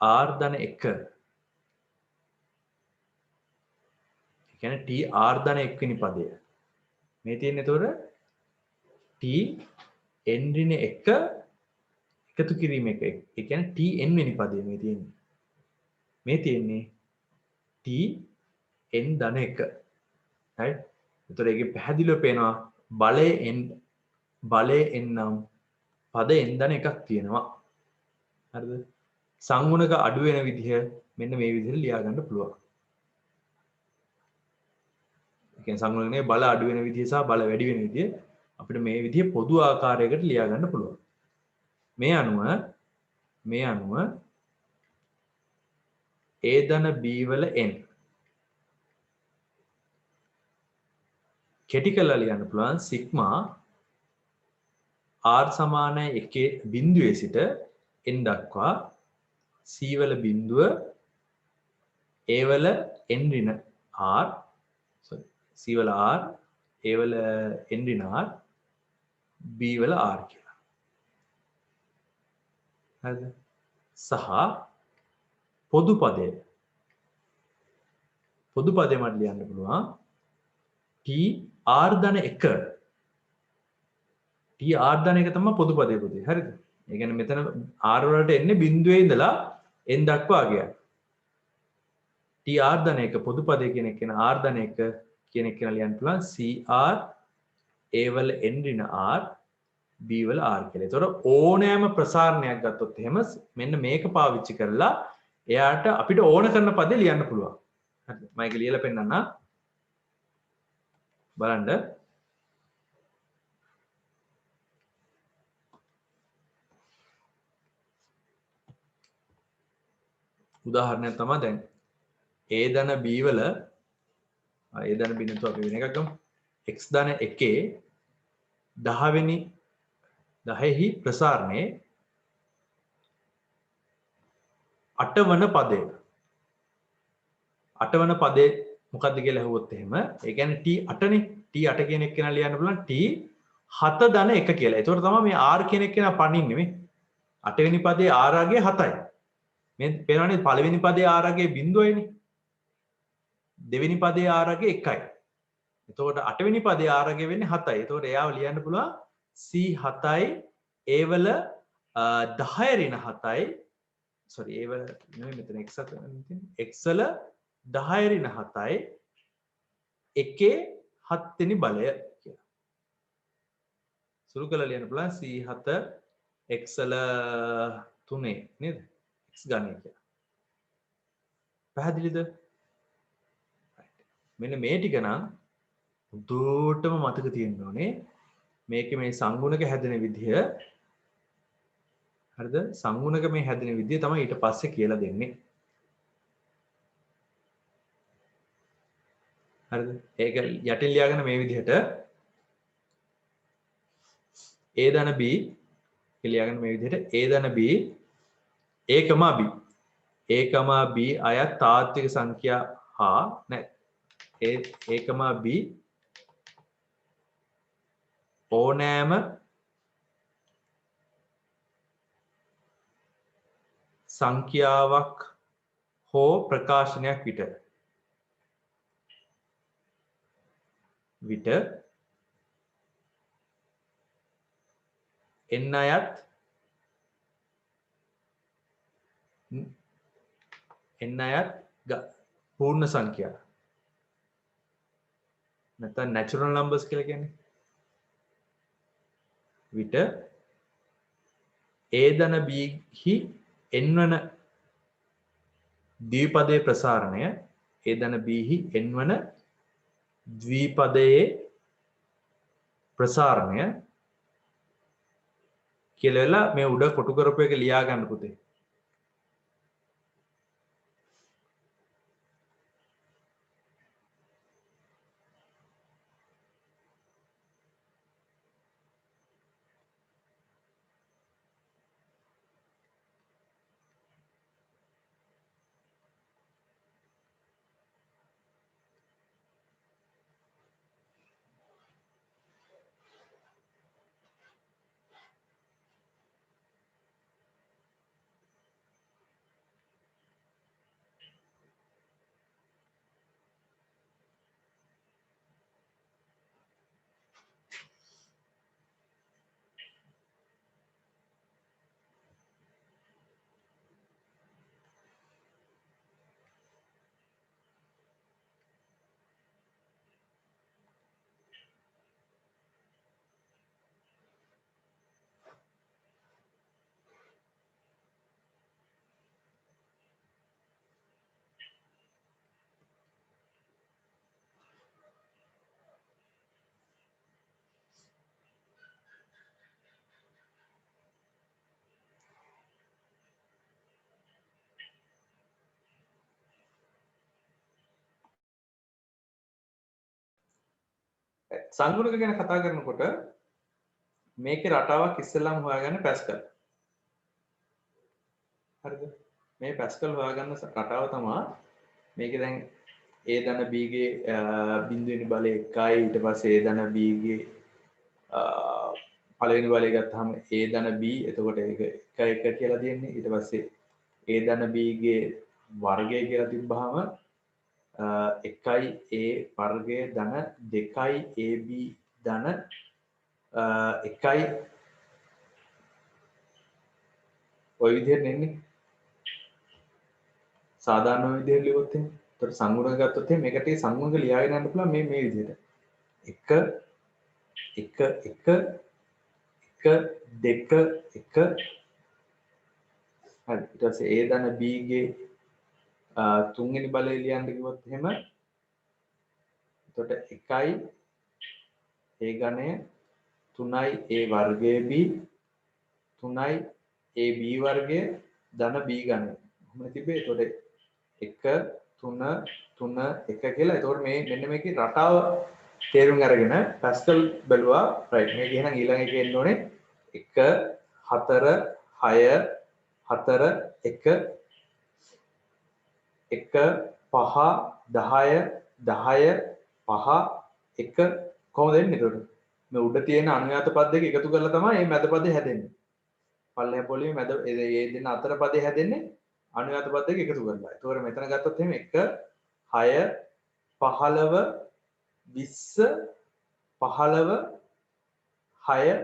[SPEAKER 1] r ධන 1. ඒ කියන්නේ t r ධන 1 වෙනි පදය. මේ තියෙන්නේ එතකොට t n ඍණ 1 එකතු කිරීම 1. ඒ කියන්නේ t n වෙනි පදය මේ තියෙන්නේ. මේ තියෙන්නේ t n ධන 1. හරි? ඒතර ඒකේ පැහැදිලිව පේනවා බලය n නම් පද n ධන 1ක් තියෙනවා. හරිද? සංගුණක අඩු වෙන විදිහ මෙන්න මේ විදිහට ලියා ගන්න පුළුවන්. ඒ කියන්නේ සංගුණකනේ බල අඩු වෙන විදිහ සහ බල වැඩි වෙන විදිහ අපිට මේ විදිහ පොදු ආකාරයකට ලියා ගන්න පුළුවන්. මේ අනුව a ධන b වල n කෙටි කරලා ලියන්න පුළුවන් සිග්මා r සමානයි 1 බිඳුවේ සිට n දක්වා c වල බිඳුව a වල n ඍණ r c වල r a වල n ඍණ r b වල r කියලා. හරිද? සහ පොදු පදය මට ලියන්න පුළුවන් t r ධන 1 t r ධන 1 තමයි පොදු පදේ පුතේ. හරිද? ඒ කියන්නේ මෙතන r වලට එන්නේ බිඳුවේ ඉඳලා n දක්වා ගියා. t r ධන 1 පොදු පදේ කියන එක r ධන 1 කියන එක ලියන්න පුළුවන් c r a වල n ඍණ r b වල r කියලා. ඒතකොට ඕනෑම ප්‍රසාරණයක් ගත්තොත් එහෙම මෙන්න මේක පාවිච්චි කරලා එයාට අපිට ඕන කරන පදේ ලියන්න පුළුවන්. හරිද? මම ඒක ලියලා පෙන්නන්න. බලන්න. උදාහරණයක් තමයි දැන් a ධන b වල a ධන b නැතුව අපි වෙන එකක් ගමු. x ධන 1 10හි ප්‍රසාරණයේ 8 වන පදය. 8 වන පදේ මොකක්ද කියලා අහුවොත් එහෙම ඒ කියන්නේ t8 නේ. t8 කියන එක කෙනා ලියන්න පුළුවන් t7 ධන 1 කියලා. ඒතකොට තමයි මේ r කියන එක කෙනා පණින්නේ මේ. 8 වෙනි පදේ r අගේ 7යි. මේ පේනවනේ පළවෙනි පදේ r අගේ 0යිනේ. දෙවෙනි පදේ r අගේ 1යි. එතකොට 8 වෙනි පදේ r අගේ වෙන්නේ 7යි. එතකොට එයාව ලියන්න පුළුවන් c7යි a වල 10 ඍණ 7යි sorry a වල නෙමෙයි මෙතන x තියෙන්නේ x වල 10 ඍණ 7යි එකේ 7 වෙනි බලය කියලා. සුළු කරලා ලියන්න පුළුවන් c7 x වල 3 නේද? x ගණනය කියලා. පැහැදිලිද? මෙන්න මේ ටික නම් දුරටම මතක තියෙන්න ඕනේ. මේකේ මේ සංගුණක හැදෙන විදිය හරිද? සංගුණක මේ හැදෙන විදිය තමයි ඊට පස්සේ කියලා දෙන්නේ. හරිද? ඒක යටින් ලියාගෙන මේ විදිහට a ධන b ලියාගෙන මේ විදිහට a ධන b a, b a, b අයත් තාත්වික සංඛ්‍යා හා a, b ඕනෑම සංඛ්‍යාවක් හෝ ප්‍රකාශනයක් විට n අයත් පූර්ණ සංඛ්‍යා නැත්නම් natural numbers කියලා කියන්නේ විට a ධන b හි n වන ද්විපදයේ ප්‍රසාරණය a ධන b හි n වන ද්විපදයේ ප්‍රසාරණය කියලා මේ උඩ කොටු කරපු එක ලියා ගන්න පුතේ. සංගුණක ගැන කතා කරනකොට මේකේ රටාවක් ඉස්සෙල්ලාම හොයාගන්න පැස්කල්. හරිද? මේ පැස්කල් හොයාගන්න රටාව තමයි මේකේ දැන් A ධන B ගේ බිඳුවෙනි බලය 1යි ඊට පස්සේ A ධන B ගේ පළවෙනි බලය ගත්තාම A ධන B එතකොට ඒක 1 1 කියලා දෙන්නේ. ඊට පස්සේ A ධන B ගේ වර්ගය කියලා තිබ්බහම 1යි A වර්ගය ධන 2යි AB ධන 1යි ඔය විදිහට එන්නේ. සාධාරණ විදිහට ලියුවොත් එහෙනම් ඒතර සංගුණක ගත්තොත් එහෙනම් මේකට සංගුණක ලියාගෙන යන්න පුළුවන් මේ විදිහට 1 1 1 1 2 1 හරි ඊට පස්සේ A ධන B ගේ තුන්වෙනි බලය ලියන්න කිව්වොත් එහෙම එතකොට 1යි A ඝනය 3යි A වර්ගය B 3යි AB වර්ගය ධන B ඝනය. කොහොමද තිබ්බේ? එතකොට 1 3 3 1 කියලා. එතකොට මේ මෙන්න මේකේ රටාව තේරුම් අරගෙන පැස්කල් බැලුවා. රයිට්. මේක එහෙනම් ඊළඟ එකේ එන්න ඕනේ 1 4 6 4 1 1 5 10 10 5 1 කොහොමද එන්නේ එතකොට? මේ උඩ තියෙන අනුයාත පද දෙක එකතු කරලා තමයි මේ මැද පදේ හැදෙන්නේ. පල්ලෙහා පොළවේ මැද ඒ දෙන්න අතර පදේ හැදෙන්නේ අනුයාත පද දෙක එකතු කරලා. ඒතකොට මෙතන ගත්තොත් එහෙම 1 6 15 20 15 6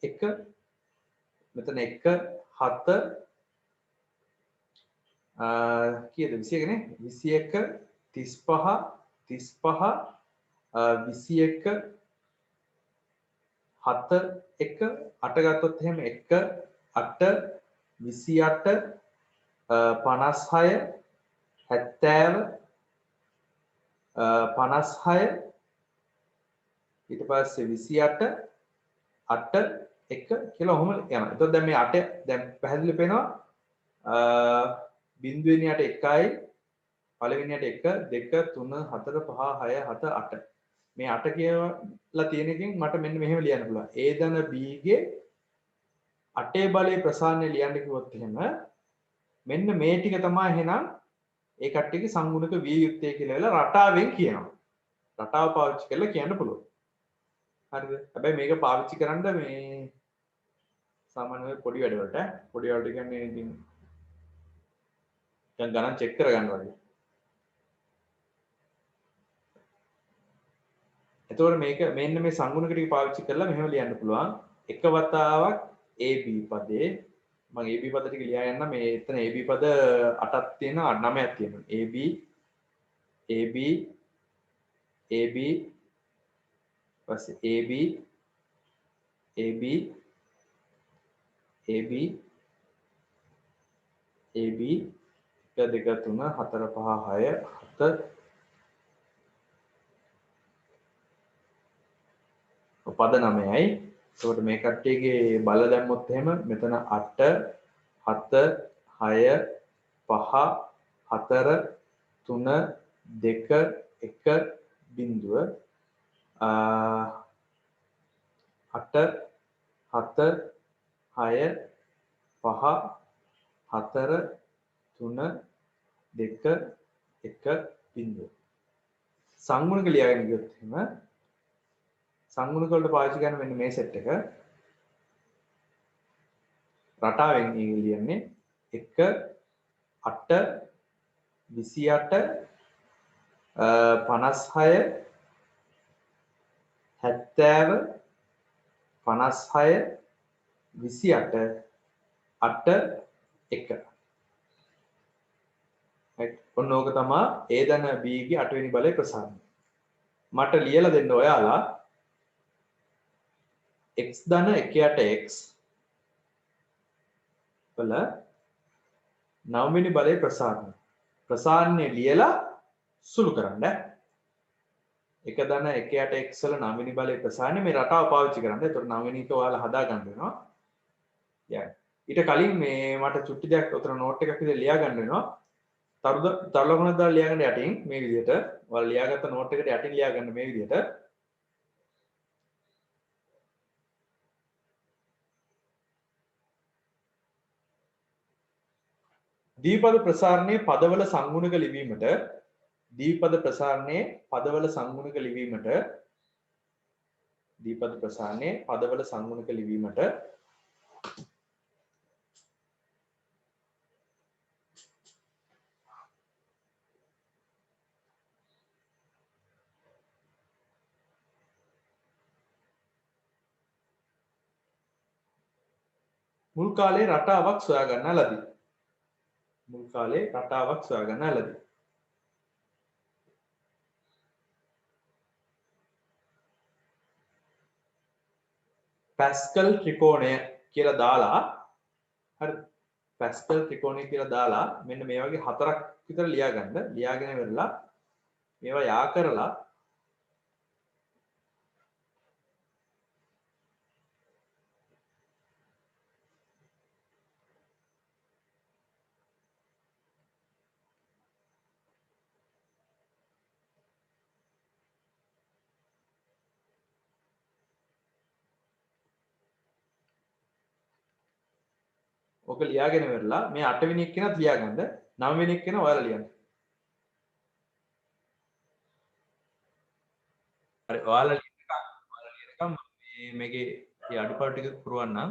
[SPEAKER 1] 1 මෙතන 1 7 කීයද 21 නේ 21 35 35 21 7 1 8 ගත්තොත් එහෙම 1 8 28 56 70 56 ඊට පස්සේ 28 8 1 කියලා ඔහොම යනවා. එතකොට දැන් මේ 8 දැන් පැහැදිලි පේනවා බිඳුවෙනි 8 1යි පළවෙනි 8 1 2 3 4 5 6 7 8 මේ 8 කියලා තියෙන එකෙන් මට මෙන්න මෙහෙම ලියන්න පුළුවන්. A ධන B ගේ 8 බලයේ ප්‍රසාරණය ලියන්න කිව්වොත් එහෙම මෙන්න මේ ටික තමයි එහෙනම් ඒ කට්ටියගේ සංගුණක විය යුත්තේ කියලා වෙලා රටාවෙන් කියනවා. රටාව පාවිච්චි කරලා කියන්න පුළුවන්. හරිද? හැබැයි මේක පාවිච්චි කරන්න මේ සාමාන්‍ය පොඩි වැඩ වලට පොඩි වලට කියන්නේ ඉතින් දැන් ගණන් චෙක් කරගන්න වගේ. එතකොට මේක මෙන්න මේ සංගුණක ටික පාවිච්චි කරලා මෙහෙම ලියන්න පුළුවන්. එක වතාවක් AB පදේ මම AB පද ටික ලියා යන්න මේ එතන AB පද 8ක් තියෙනවා 9ක් තියෙනවා. AB AB AB පස්සේ AB AB AB AB 1 2 3 4 5 6 7 පද 9යි. එතකොට මේ කට්ටියගේ බල දැම්මොත් එහෙම මෙතන 8 7 6 5 4 3 2 1 බිඳුව 8 7 6 5 4 3 2 1 බිඳුව සංගුණක ලියාගෙන ගියොත් එහෙම සංගුණක වලට පාවිච්චි කරන මෙන්න මේ සෙට් එක රටාවෙන් ලියන්නේ 1 8 28 56 70 56 28 8 1 right ඔන්න ඕක තමයි A ධන B ගේ 8 වෙනි බලයේ ප්‍රසාරණය. මට ලියලා දෙන්න ඔයාලා x ධන 1 x වල 9 වෙනි බලයේ ප්‍රසාරණය. ප්‍රසාරණය ලියලා සුළු කරන්න. 1 ධන 1 x වල 9 වෙනි බලයේ ප්‍රසාරණය මේ රටාව පාවිච්චි කරන්න. ඒතකොට 9 වෙනි එක ඔයාලා හදා ගන්න වෙනවා. ඊට කලින් මේ මට චුට්ටි දෙයක් උතර නෝට් එකක් විදිහට ලියා ගන්න වෙනවා. තරලකුණක් දාලා ලියා ගන්න යටින් මේ විදිහට ඔයාලා ලියාගත්ත නෝට් එකට යටින් ලියා ගන්න මේ විදිහට දීපද ප්‍රසාරණයේ පදවල සංගුණක ලිවීමට දීපද ප්‍රසාරණයේ පදවල සංගුණක ලිවීමට දීපද ප්‍රසාරණයේ පදවල සංගුණක ලිවීමට මුල් කාලේ රටාවක් සොයා ගන්නා ලදී. මුල් කාලේ රටාවක් සොයා ගන්නා ලදී. පැස්කල් ත්‍රිකෝණය කියලා දාලා හරි පැස්කල් ත්‍රිකෝණය කියලා දාලා මෙන්න මේ වගේ හතරක් විතර ලියා ගන්න. ලියාගෙන ඉවරලා මේවා යා කරලා ඔක ලියාගෙන ඉවරලා මේ 8 වෙනි එක කෙනත් ලියා ගන්න. 9 වෙනි එක කෙනා ඔයාලා ලියන්න. හරි ඔයාලා ලියනකම් මේකේ මේ අඩුපාඩු ටික පුරවන්නම්.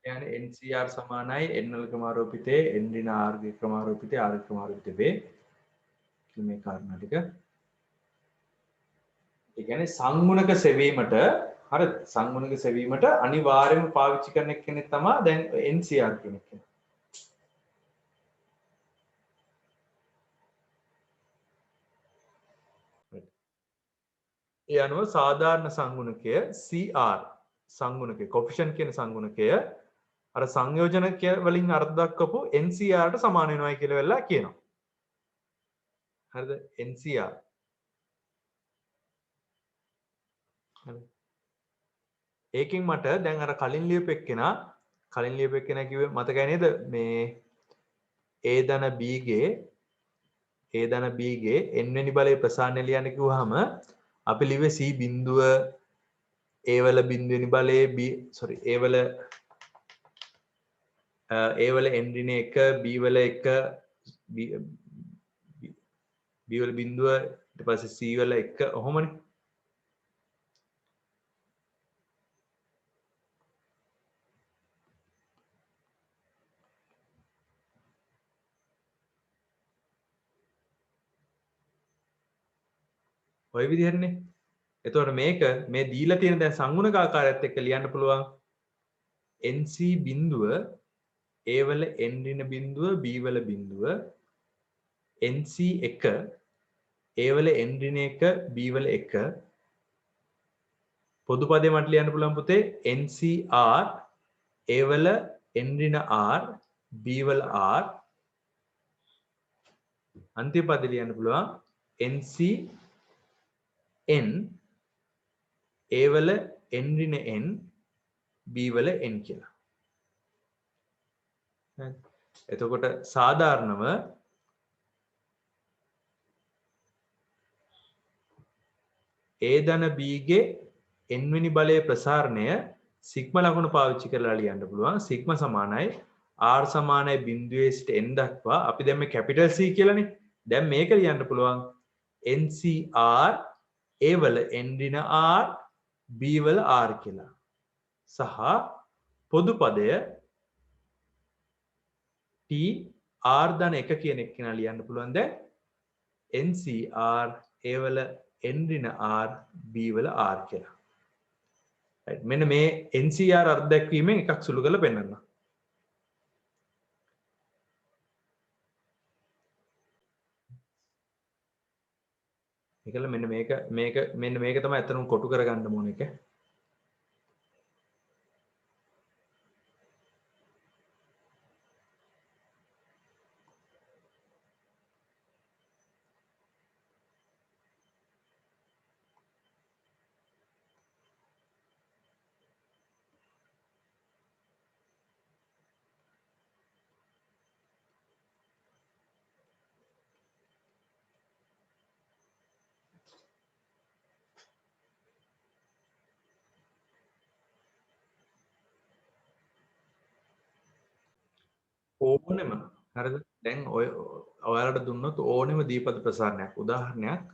[SPEAKER 1] यानी NCR සමානයි NL ක්‍රමාරෝපිතේ N ඍණ R ගේ ක්‍රමාරෝපිතේ R ක්‍රමාරෝපිතේ වේ කියලා මේ කාරණා ටික. ඒ කියන්නේ සංගුණක සෙවීමට හරි සංගුණක සෙවීමට අනිවාර්යයෙන්ම පාවිච්චි කරන කෙනෙක් තමයි දැන් NCR කෙනෙක්. ඒ අනුව සාධාරණ සංගුණකය CR සංගුණකය කොෆිෂන්ට් කියන සංගුණකය අර සංයෝජනකය වලින් අර්ථ දක්වපු NCR ට සමාන වෙනවායි කියලා වෙලා කියනවා. හරිද? NCR. හරි. ඒකෙන් මට දැන් අර කලින් ලියපු එක්කෙනා කිව්වේ මතකයි නේද මේ A ධන B ගේ n වෙනි බලයේ ප්‍රසාරණය ලියන්න කිව්වහම අපි ලිව්වේ C බිඳුව A වල බිඳු වෙනි බලයේ A වල n ඍණ 1 B වල 1 B වල බිඳුව ඊට පස්සේ C වල 1 ඔහොමනේ. ඔය විදිහටනේ. එතකොට මේක මේ දීලා තියෙන දැන් සංගුණක ආකාරයත් එක්ක ලියන්න පුළුවන්. NC බිඳුව A වල n ඍණ බිඳුව B වල බිඳුව NC 1 A වල n ඍණ 1 B වල 1 පොදු පදේ මට ලියන්න පුළුවන් පුතේ NCR A වල n ඍණ R B වල R අන්තිම පදේ ලියන්න පුළුවන් NC n A වල n ඍණ n B වල n කියලා. එතකොට සාධාරණව A ධන B ගේ n වෙනි බලයේ ප්‍රසාරණය සිග්මා ලකුණු පාවිච්චි කරලා ලියන්න පුළුවන්. සිග්මා සමානයි R සමානයි බිඳුවේ සිට n දක්වා අපි දැන් මේ කැපිටල් C කියලානේ. දැන් මේක ලියන්න පුළුවන් NCR A වල n ඍණ R B වල R කියලා. සහ පොදු පදය T R ධන 1 කියන එක කෙනා ලියන්න පුළුවන් දැන් NCR A වල n ඍණ R B වල R කියලා. right මෙන්න මේ NCR අර්ථ දැක්වීමෙන් එකක් සුළු කරලා පෙන්නන්න. ඒකල මෙන්න මේක තමයි අතනම කොටු කරගන්න ඕන එක. ඕනෙම හරිද දැන් ඔය ඔයාලට දුන්නොත් ඕනෙම දීපද ප්‍රසාරණයක් උදාහරණයක්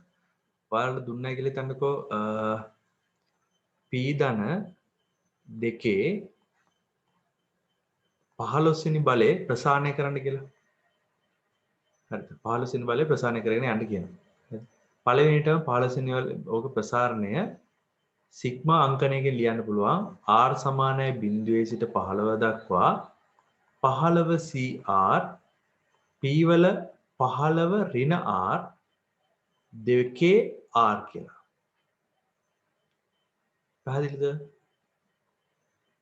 [SPEAKER 1] ඔයාලට දුන්නයි කියලා හිතන්නකෝ P ධන 2 15 වෙනි බලය ප්‍රසාරණය කරන්න කියලා. හරිද 15 වෙනි බලය ප්‍රසාරණය කරගෙන යන්න කියනවා. පළවෙනි ටර්ම් 15 වෙනි ඕක ප්‍රසාරණය සිග්මා අංකණයකින් ලියන්න පුළුවන් R සමානයි බිඳුවේ සිට 15 දක්වා 15 CR P වල 15 ඍණ R දෙකේ R කියලා. පැහැදිලිද?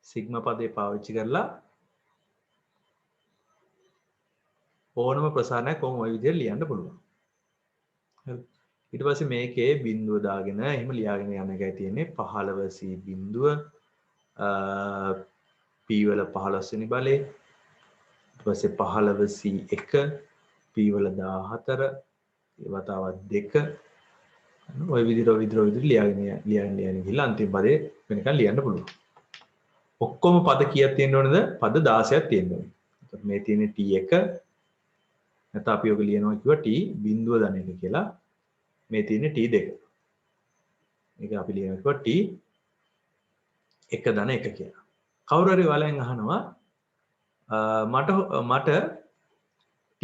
[SPEAKER 1] සිග්මා පදේ පාවිච්චි කරලා ඕනම ප්‍රසාරණයක් කොහොම ওই විදිහට ලියන්න පුළුවන්. හරි. ඊට පස්සේ මේකේ බිඳුව දාගෙන එහෙම ලියාගෙන යන එකයි තියෙන්නේ 15 C බිඳුව P වල 15 වෙනි බලේ ඊට පස්සේ 15 C1 P වල 14 ඒ වතාවත් 2 ඔය විදිහට ලියාගෙන ගිහලා අන්තිම පදේ වෙනකන් ලියන්න පුළුවන්. ඔක්කොම පද කීයක් තියෙන්න ඕනද? පද 16ක් තියෙන්න ඕනේ. එතකොට මේ තියෙන්නේ T1 නැත්නම් අපි ඔක ලියනවා කිව්වා T බිඳුව ධන එක කියලා. මේ තියෙන්නේ T2. මේක අපි ලියනවා කිව්වා T 1 ධන 1 කියලා. කවුරු හරි ඔයාලෙන් අහනවා මට T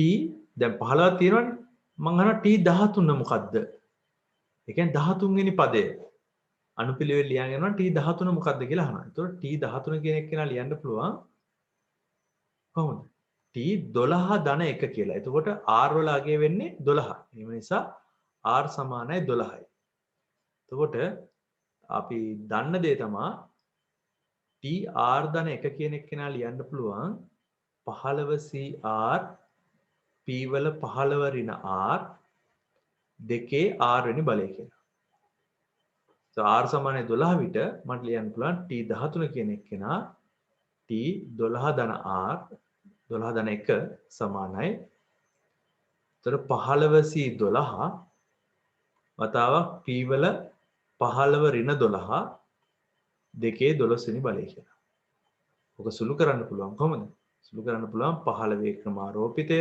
[SPEAKER 1] දැන් 15ක් තියෙනවනේ මම අහනවා T13 මොකද්ද? ඒ කියන්නේ 13 වෙනි පදය අනුපිළිවෙල ලියන් යනවා T13 මොකද්ද කියලා අහනවා. ඒතකොට T13 කියන එක කෙනා ලියන්න පුළුවන් කොහොමද? T12 ධන 1 කියලා. එතකොට R වල අගය වෙන්නේ 12. ඒ නිසා R සමානයි 12යි. එතකොට අපි දන්න දේ තමයි TR ධන 1 කියන එක කෙනා ලියන්න පුළුවන් 15CR P වල 15 ඍණ R දෙකේ R වෙනි බලය කියලා. So R සමානයි 12 විට මට ලියන්න පුළුවන් T13 කියන එක කෙනා T12 ධන R 12 ධන 1 සමානයි. ඒතර 15C12 වතාවක් P වල 15 ඍණ 12 දෙකේ 12 වෙනි බලය කියලා. ඔක සුළු කරන්න පුළුවන් කොහොමද? සුළු කරන්න පුළුවන් 15 ක්‍රමාරෝපිතය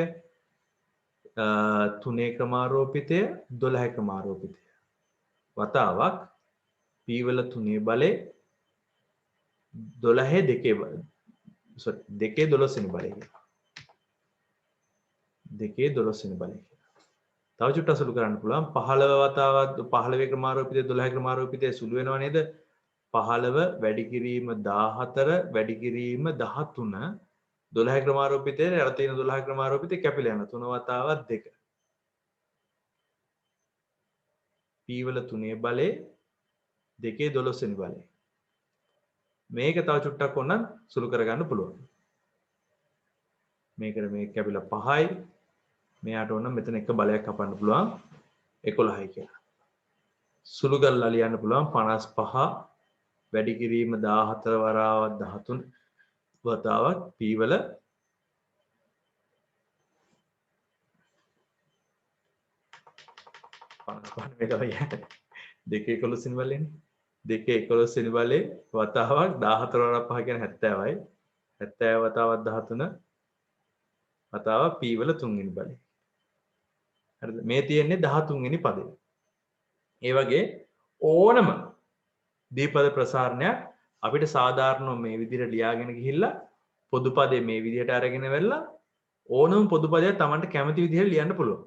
[SPEAKER 1] 3 ක්‍රමාරෝපිතය 12 ක්‍රමාරෝපිතය වතාවක් P වල 3 බලය 12 දෙකේ 12 වෙනි බලය කියලා. දෙකේ 12 වෙනි බලය කියලා. තව චුට්ටක් සුළු කරන්න පුළුවන් 15 වතාවක් 15 ක්‍රමාරෝපිතය 12 ක්‍රමාරෝපිතය සුළු වෙනව නේද? 15 වැඩි කිරීම 14 වැඩි කිරීම 13 12 ක්‍රමාරෝපිතයේ යට තියෙන 12 ක්‍රමාරෝපිතේ කැපිලා යන 3 වතාවක් 2 P වල 3 බලය දෙකේ 12 වෙනි බලය මේක තව චුට්ටක් ඕනනම් සුළු කරගන්න පුළුවන් මේකට මේක කැපිලා 5යි මෙයාට ඕන මෙතන එක බලයක් කපන්න පුළුවන් 11යි කියලා සුළු කරලා ලියන්න පුළුවන් 55 වැඩි කිරීම 14 වරාවක් 13 වතාවක් P වල දෙකේ 11 වෙනි බලයනේ දෙකේ 11 වෙනි බලේ වතාවක් 14 වරක් 5 කියන්නේ 70යි 70 වතාවක් 13 වතාවක් P වල 3 වෙනි බලය හරිද මේ තියෙන්නේ 13 වෙනි පදේ ඒ වගේ ඕනම දීපද ප්‍රසාරණයක් අපිට සාධාරණව මේ විදිහට ලියාගෙන ගිහිල්ලා පොදු පදේ මේ විදිහට අරගෙන වෙලා ඕනම පොදු පදයක් Tamanට කැමති විදිහට ලියන්න පුළුවන්.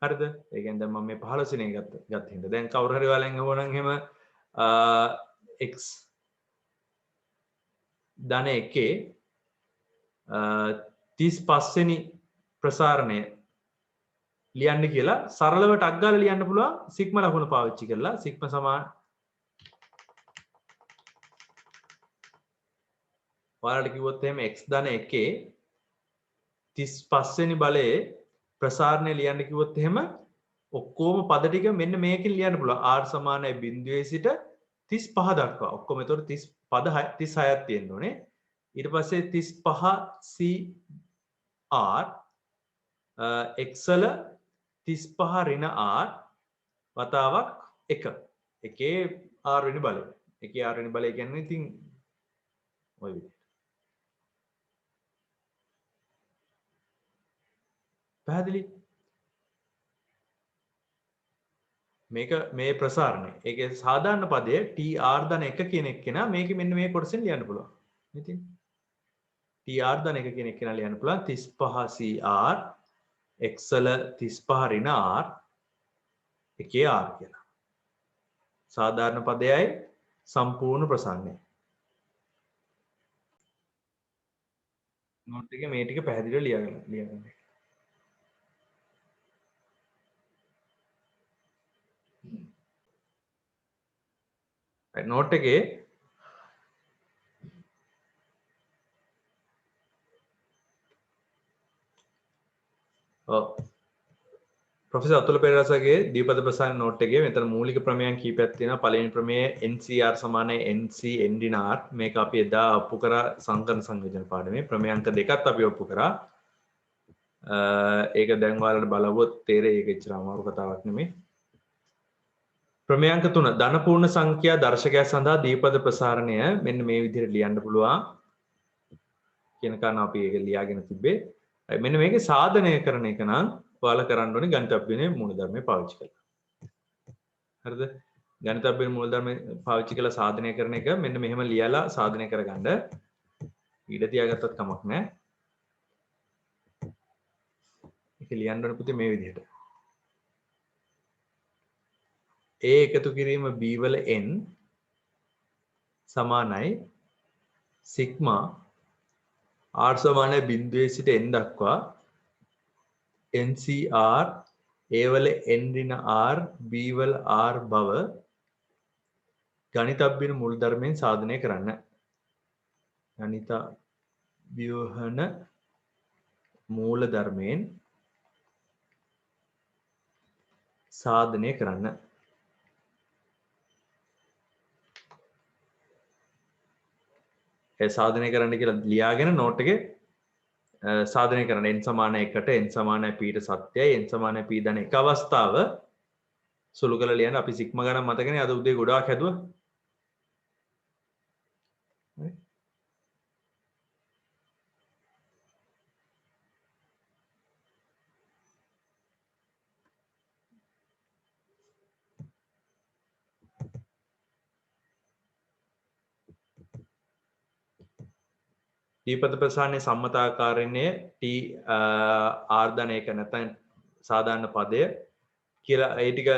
[SPEAKER 1] හරිද? ඒ කියන්නේ දැන් මම මේ 15 වෙනි එක ගත්ත හින්දා දැන් කවුරු හරි ඔයාලෙන් අහුවනම් එහෙම x ධන 1 35 වෙනි ප්‍රසාරණය ලියන්න කියලා සරලව ටක් ගාලා ලියන්න පුළුවන් සිග්මා ලකුණ පාවිච්චි කරලා සිග්මා සමාන ඔයාලට කිව්වොත් එහෙම x ධන 1 35 වෙනි බලයේ ප්‍රසාරණය ලියන්න කිව්වොත් එහෙම ඔක්කොම පද ටික මෙන්න මේකෙන් ලියන්න පුළුවන් r සමානයි බිඳුවේ සිට 35 දක්වා ඔක්කොම ඒතකොට 30 පද 36ක් තියෙන්න ඕනේ ඊට පස්සේ 35 cr x වල 35 ඍණ r වතාවක් 1 එකේ r වෙනි බලය එකේ r වෙනි බලය කියන්නේ ඉතින් ඔය විදිහට පැහැදිලි මේක මේ ප්‍රසාරණය ඒකේ සාධාරණ පදයේ tr ධන 1 කියන එක කෙනා මේක මෙන්න මේ කොටසෙන් ලියන්න පුළුවන් ඉතින් tr ධන 1 කියන එක කෙනා ලියන්න පුළුවන් 35 cr x වල 35 ඍණ r එකේ r කියලා සාධාරණ පදයයි සම්පූර්ණ ප්‍රසාරණය නෝට් එකේ මේ ටික පැහැදිලිව ලියගන්න නෝට් එකේ ප්‍රොෆෙසර් අතුල පෙරේරාගේ දීපද ප්‍රසාරණ නෝට් එකේ මෙතන මූලික ප්‍රමේයන් කීපයක් තියෙනවා පළවෙනි ප්‍රමේය NCR සමානයි NC NDR මේක අපි එදා ඔප්පු කරා සංකරණ සංයෝජන පාඩමේ ප්‍රමේයාංක දෙකත් අපි ඔප්පු කරා ඒක දැන් ඔයාලට බලවුවොත් තේරෙයි ඒක එච්චර අමාරු කතාවක් නෙමෙයි ප්‍රමේයාංක 3 ධන පූර්ණ සංඛ්‍යා දර්ශකයක් සඳහා දීපද ප්‍රසාරණය මෙන්න මේ විදිහට ලියන්න පුළුවන් කියන කාරණා අපි ඒක ලියාගෙන තිබ්බේ මෙන්න මේකේ සාධනය කරන එක නම් ඔයාලා කරන්න ඕනේ ගණිත අභ්‍යයනයේ මූලධර්මයේ පාවිච්චි කරලා. හරිද? ගණිතබ්බේ මූලධර්ම පාවිච්චි කරලා සාධනය කරන එක මෙන්න මෙහෙම ලියලා සාධනය කරගන්න. ඊට තියාගත්තත් කමක් නැහැ. ඒක ලියන්න ඕන පුතේ මේ විදිහට. a එකතු කිරීම b වල n සමානයි සිග්මා r සමානයි බිඳුවේ සිට n දක්වා ncr a වල n ඍණ r b වල r බව ගණිතබ්බින මුල් ධර්මයෙන් සාධනය කරන්න. ගණිත ව්‍යුහන මූල ධර්මයෙන් සාධනය කරන්න. ඒ සාධනය කරන්න කියලා ලියාගෙන නෝට් එකේ සාධනය කරන්න. n සමාන 1ට n සමාන p ට සත්‍යයි n සමාන p දන එක අවස්ථාව සුළු කරලා ලියන්න. අපි සිග්මා ගණන් මතකනේ අද උදේ ගොඩාක් හැදුවා. දීපද ප්‍රසාරණයේ සම්මතාකාරණයේ t r ධන 1 නැත්නම් සාධාරණ පදය කියලා ඒ ටික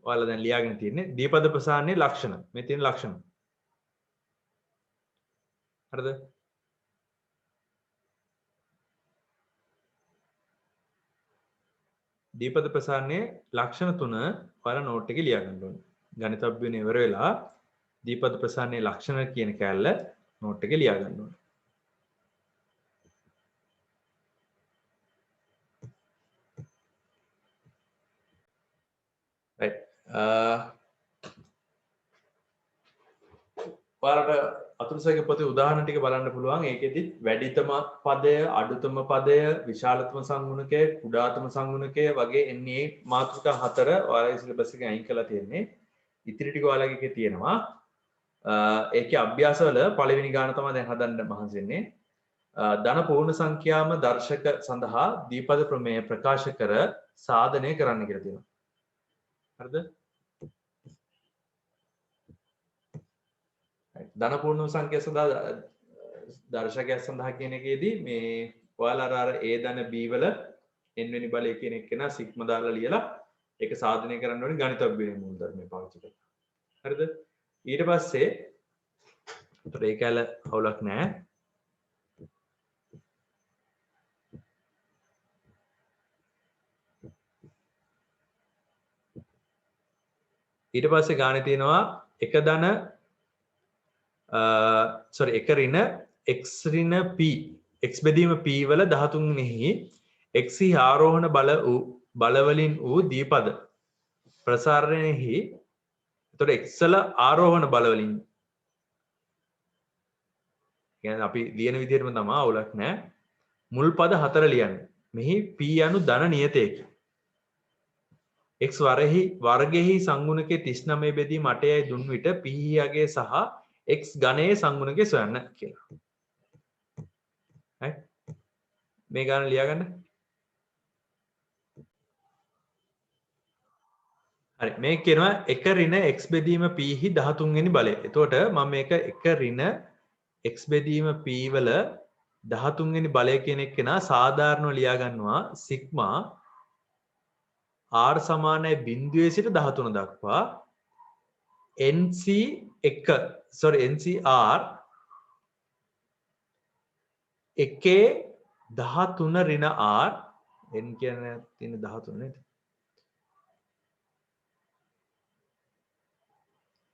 [SPEAKER 1] ඔයාලා දැන් ලියාගෙන තියෙන්නේ. දීපද ප්‍රසාරණයේ ලක්ෂණ. මේ තියෙන ලක්ෂණ. හරිද? දීපද ප්‍රසාරණයේ ලක්ෂණ 3 ඔයාලා නෝට් එකේ ලියා ගන්න ඕනේ. ගණිතබ්බිනේ ඉවර වෙලා දීපද ප්‍රසාරණයේ ලක්ෂණ කියන කැලල නෝට් එකේ ලියා ගන්න ඕනේ. right ඔයාලට අතුරුසක පොතේ උදාහරණ ටික බලන්න පුළුවන්. ඒකෙදි වැඩිතම පදය, අඩුතම පදය, විශාලතම සංගුණකය, කුඩාතම සංගුණකය වගේ එන්නේ මාතෘකා 4 ඔයාලගේ සිලබස් එකේ අයින් කරලා තියෙන්නේ. ඉතිරි ටික ඔයාලගේ එකේ තියෙනවා. ඒකේ අභ්‍යාසවල පළවෙනි ගාන තමයි දැන් හදන්න මහන්සි වෙන්නේ. ධන පූර්ණ සංඛ්‍යාම දර්ශක සඳහා දීපද ප්‍රමේය ප්‍රකාශ කර සාධනය කරන්න කියලා තියෙනවා. හරිද? ධන පූර්ණ සංඛ්‍යා සඳහා දර්ශකයක් සඳහා කියන එකේදී මේ ඔයාලා අර a ධන b වල n වෙනි බලය කියන එක නා සිග්මා දාලා ලියලා ඒක සාධනය කරන්න ඕනේ ගණිතබ්බේ මූල ධර්මයේ පාවිච්චි කරලා. හරිද? ඊට පස්සේ ඒතර ඒකල අවුලක් නැහැ. ඊට පස්සේ ගානේ තියෙනවා එක ධන එක ඍණ x ඍණ p x බෙදීම p වල 13 නෙහි x හි ආරෝහණ බලවලින් වූ දීපද ප්‍රසාරණයෙහි එතකොට x වල ආරෝහණ බලවලින් කියන්නේ අපි ලියන විදිහටම තමයි අවුලක් නැහැ. මුල් පද 4 ලියන්නේ. මෙහි p යනු ධන නියතයකි. x වර්ගෙහි සංගුණකයේ 39 බෙදීම 8යි දුන් විට p යගේ සහ x ඝනයේ සංගුණකය සොයන්න කියලා. හරි. මේ ගාන ලියා ගන්න. හරි. මේ කියනවා එක ඍණ x බෙදීම p හි 13 වෙනි බලය. එතකොට මම මේක එක ඍණ x බෙදීම p වල 13 වෙනි බලය කියන එක නා සාධාරණව ලියා ගන්නවා සිග්මා r සමානයි බිඳුවේ සිට 13 දක්වා ncr එකේ 13 ඍණ r n කියන්නේ තියෙන 13 නේද?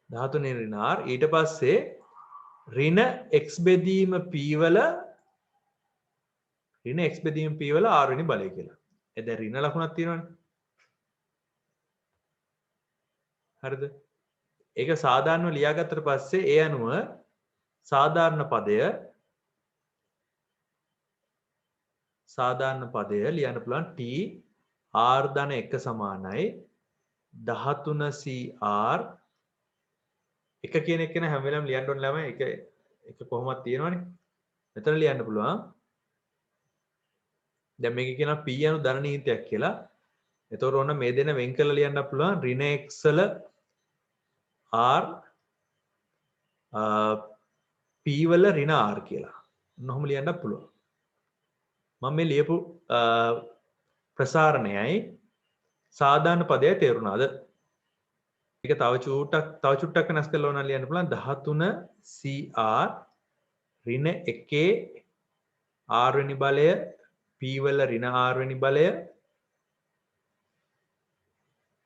[SPEAKER 1] 13 ඍණ r ඊට පස්සේ ඍණ x බෙදීම p වල ඍණ x බෙදීම p වල r වෙනි බලය කියලා. දැන් ඍණ ලකුණක් තියෙනවනේ. හරිද? ඒක සාධාරණව ලියාගත්තට පස්සේ ඒ අනුව සාධාරණ පදය ලියන්න පුළුවන් t r ධන 1 සමානයි 13cr එක කියන එක හැම වෙලාවෙම ලියන්න ඕනේ ළමයි. එක කොහොමද තියෙනවනේ. මෙතන ලියන්න පුළුවන්. දැන් මේක කියනවා p යනු ධන නීතියක් කියලා. එතකොට ඕන මේ දෙන වෙන් කරලා ලියන්න පුළුවන් ඍණ x වල r p වල ඍණ r කියලා. ඔන්නෝම ලියන්න පුළුවන්. මම මේ ලියපු ප්‍රසාරණයයි සාධාරණ පදයයි තේරුණාද? ඒක තව චුට්ටක් වෙනස් කරලා ඕන ලියන්න පුළුවන් 13 cr ඍණ 1 r වෙනි බලය p වල ඍණ r වෙනි බලය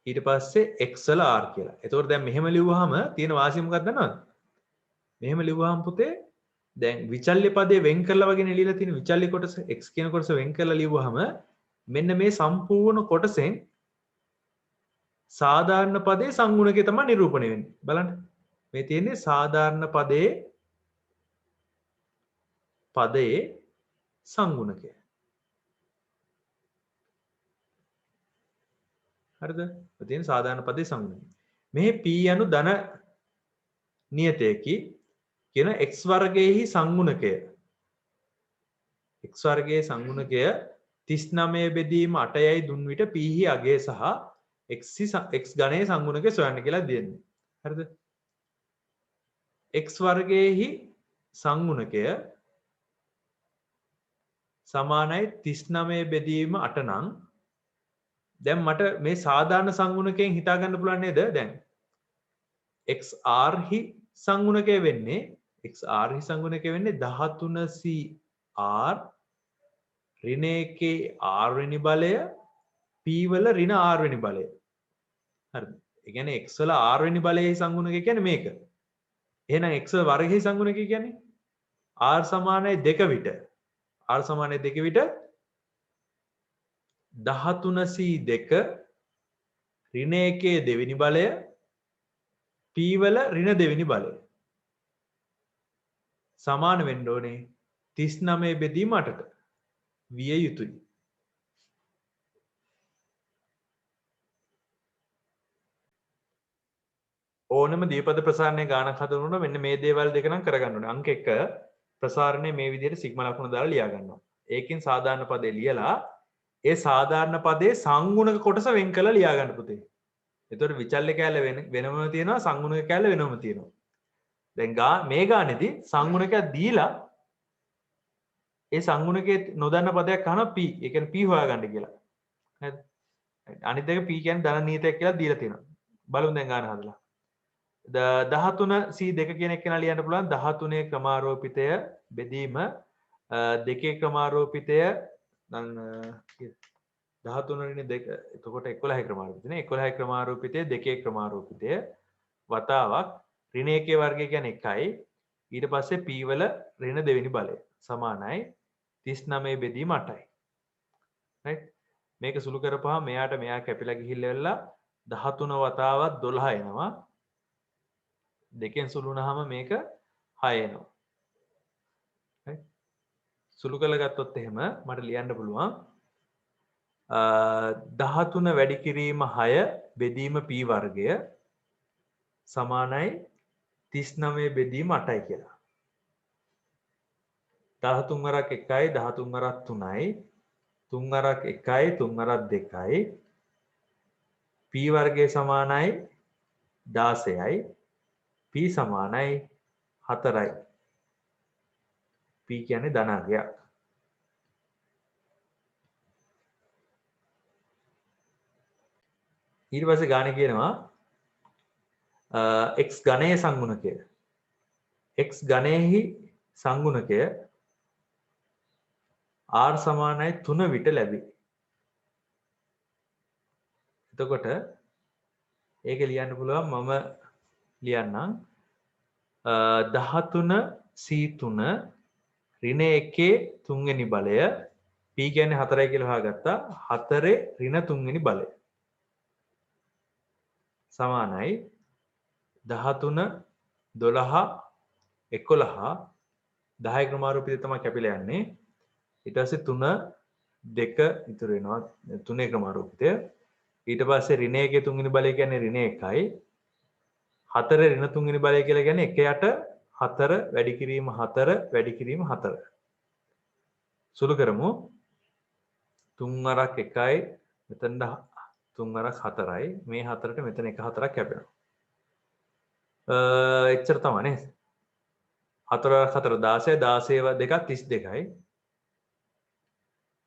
[SPEAKER 1] ඊට පස්සේ x වල r කියලා. එතකොට දැන් මෙහෙම ලිව්වහම තියෙන වාසිය මොකක්ද දන්නවද? මෙහෙම ලිව්වහම පුතේ දැන් විචල්්‍ය පදේ වෙන් කරලා වගේ නෙලියලා තියෙන විචල්්‍ය කොටස x කියන කොටස වෙන් කරලා ලිව්වහම මෙන්න මේ සම්පූර්ණ කොටසෙන් සාධාරණ පදේ සංගුණකය තමයි නිරූපණය වෙන්නේ. බලන්න. මේ තියෙන්නේ සාධාරණ පදයේ සංගුණකය. හරිද? මේ තියෙන සාධාරණ පදයේ සංගුණකය. මේ p යනු ධන නියතයකි කියන x වර්ගයේහි සංගුණකය. x වර්ගයේ සංගුණකය 39 බෙදීම 8යි දුන් විට p හි අගය සහ x ගණයේ සංගුණකය සොයන්න කියලා දෙන්නේ. හරිද? x වර්ගයේහි සංගුණකය සමානයි 39 බෙදීම 8 නම් දැන් මට මේ සාධාරණ සංගුණකයෙන් හිතා ගන්න පුළුවන් නේද? දැන් xr හි සංගුණකය වෙන්නේ 13cr ඍණ 1 r වෙනි බලය p වල ඍණ r වෙනි බලය. හරිද? ඒ කියන්නේ x වල r වෙනි බලයේ සංගුණකය කියන්නේ මේක. එහෙනම් x වර්ගයේ සංගුණකය කියන්නේ r සමානයි 2 විට r සමානයි 2 විට 13c2 ඍණ 1 දෙවෙනි බලය p වල ඍණ දෙවෙනි බලය සමාන වෙන්න ඕනේ 39 බෙදීම 8ට විය යුතුයි. ඕනම දීපද ප්‍රසාරණයේ ගානක් හදනකොට මෙන්න මේ දේවල් දෙක නම් කරගන්න ඕනේ. අංක 1 ප්‍රසාරණයේ මේ විදිහට සිග්මා ලකුණ දාලා ලියා ගන්නවා. ඒකෙන් සාධාරණ පදේ ලියලා ඒ සාධාරණ පදේ සංගුණක කොටස වෙන් කරලා ලියා ගන්න පුතේ. එතකොට විචල්්‍ය කැලේ වෙනම තියෙනවා සංගුණක කැලේ වෙනම තියෙනවා. දැන් මේ ගානේදී සංගුණකයක් දීලා ඒ සංගුණකයේ නොදන්න පදයක් අහනවා p. ඒ කියන්නේ p හොයාගන්න කියලා. හරිද? අනිත් එක p කියන්නේ ධන නියතයක් කියලා දීලා තියෙනවා. බලමු දැන් ගාන හදලා. 13c2 කියන එක කෙනා ලියන්න පුළුවන් 13 ක්‍රමාරෝපිතය බෙදීම 2 ක්‍රමාරෝපිතය දැන් 13 රිනේ 2 එතකොට 11 ක්‍රමාරෝපිතය නේ 11 ක්‍රමාරෝපිතය 2 ක්‍රමාරෝපිතය වතාවක් ඍණ 1 වර්ගය කියන්නේ 1යි ඊට පස්සේ p වල ඍණ දෙවෙනි බලය සමානයි 39 බෙදීම 8යි. රයිට්? මේක සුළු කරපුවාම මෙයා කැපිලා ගිහිල්ලා 13 වතාවක් 12 එනවා. දෙකෙන් සුළු වුණාම මේක 6 එනවා. right සුළු කරලා ගත්තොත් එහෙම මට ලියන්න පුළුවන් 13 වැඩි කිරීම 6 බෙදීම p වර්ගය සමානයි 39 බෙදීම 8යි කියලා. 13 වරක් 1යි 13 වරක් 3යි 3 වරක් 1යි 3 වරක් 2යි p වර්ගය සමානයි 16යි p සමානයි 4යි. p කියන්නේ ධනාංගයක්. ඊට පස්සේ ගානේ කියනවා x ඝනයේ සංගුණකය. x ඝනයේහි සංගුණකය r සමානයි 3 විට ලැබේ. එතකොට ඒක ලියන්න පුළුවන් මම ලියන්නම් 13c3 ඍණ 1 තුන්වෙනි බලය p කියන්නේ 4යි කියලා හොයාගත්තා 4 ඍණ තුන්වෙනි බලය සමානයි 13 12 11 10 ක්‍රමාරූපිතය තමයි කැපිලා යන්නේ ඊට පස්සේ 3 2 ඉතුරු වෙනවා 3 ක්‍රමාරූපිතය ඊට පස්සේ ඍණ 1 තුන්වෙනි බලය කියන්නේ ඍණ 1යි 4 ඍණ තුන්වෙනි බලය කියලා කියන්නේ 1 යට 4 වැඩි කිරීම 4 වැඩි කිරීම 4 සුළු කරමු 3 වරක් 1යි මෙතන 3 වරක් 4යි මේ 4ට මෙතන 1 4ක් කැපෙනවා එච්චර තමයි නේද? 4 4 16 16 දෙකක් 32යි.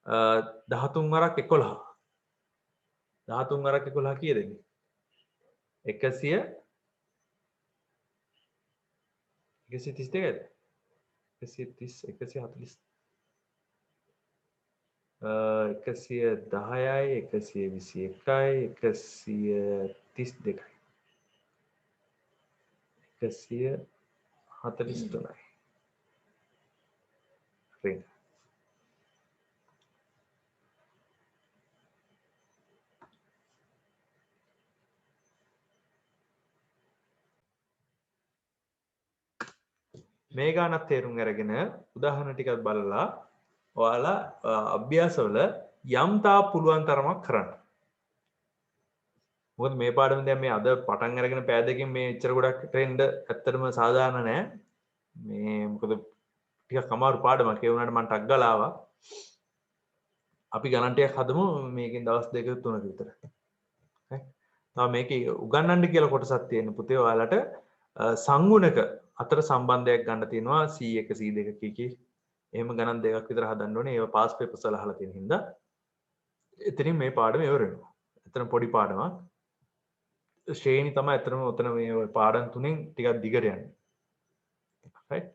[SPEAKER 1] 13 වරක් 11. 13 වරක් 11 කීයද? 100 132ද? 130 140 110යි 121යි 132යි 143යි ring මේ ගානක් තේරුම් අරගෙන උදාහරණ ටිකක් බලලා ඔයාලා අභ්‍යාසවල යම් තා පුළුවන් තරමක් කරන්න. මොකද මේ පාඩම දැන් මේ අද පටන් අරගෙන පෑ දෙකකින් මේ එච්චර ගොඩක් ට්‍රෙන්ඩ් ඇත්තටම සාධාරණ නෑ. මේ මොකද ටිකක් අමාරු පාඩමක් ඒ වුණාට මම ටක් ගාලා ආවා. අපි ගණන් ටිකක් හදමු මේකෙන් දවස් 2 3ක විතර. හරි. තව මේකේ උගන්වන්න කියලා කොටසක් තියෙන පුතේ ඔයාලට සංගුණක අතර සම්බන්ධයක් ගන්න තියෙනවා C1 C2 කීකී. එහෙම ගණන් දෙකක් විතර හදන්න ඕනේ. ඒවා පාස් පේපර්ස් වල අහලා තියෙන හින්දා. එතනින් මේ පාඩම ඉවර වෙනවා. එතන පොඩි පාඩමක්. ශ්‍රේණි තමයි අතරම ඔතන මේ පාඩම් තුනෙන් ටිකක් දිගට යන්නේ. right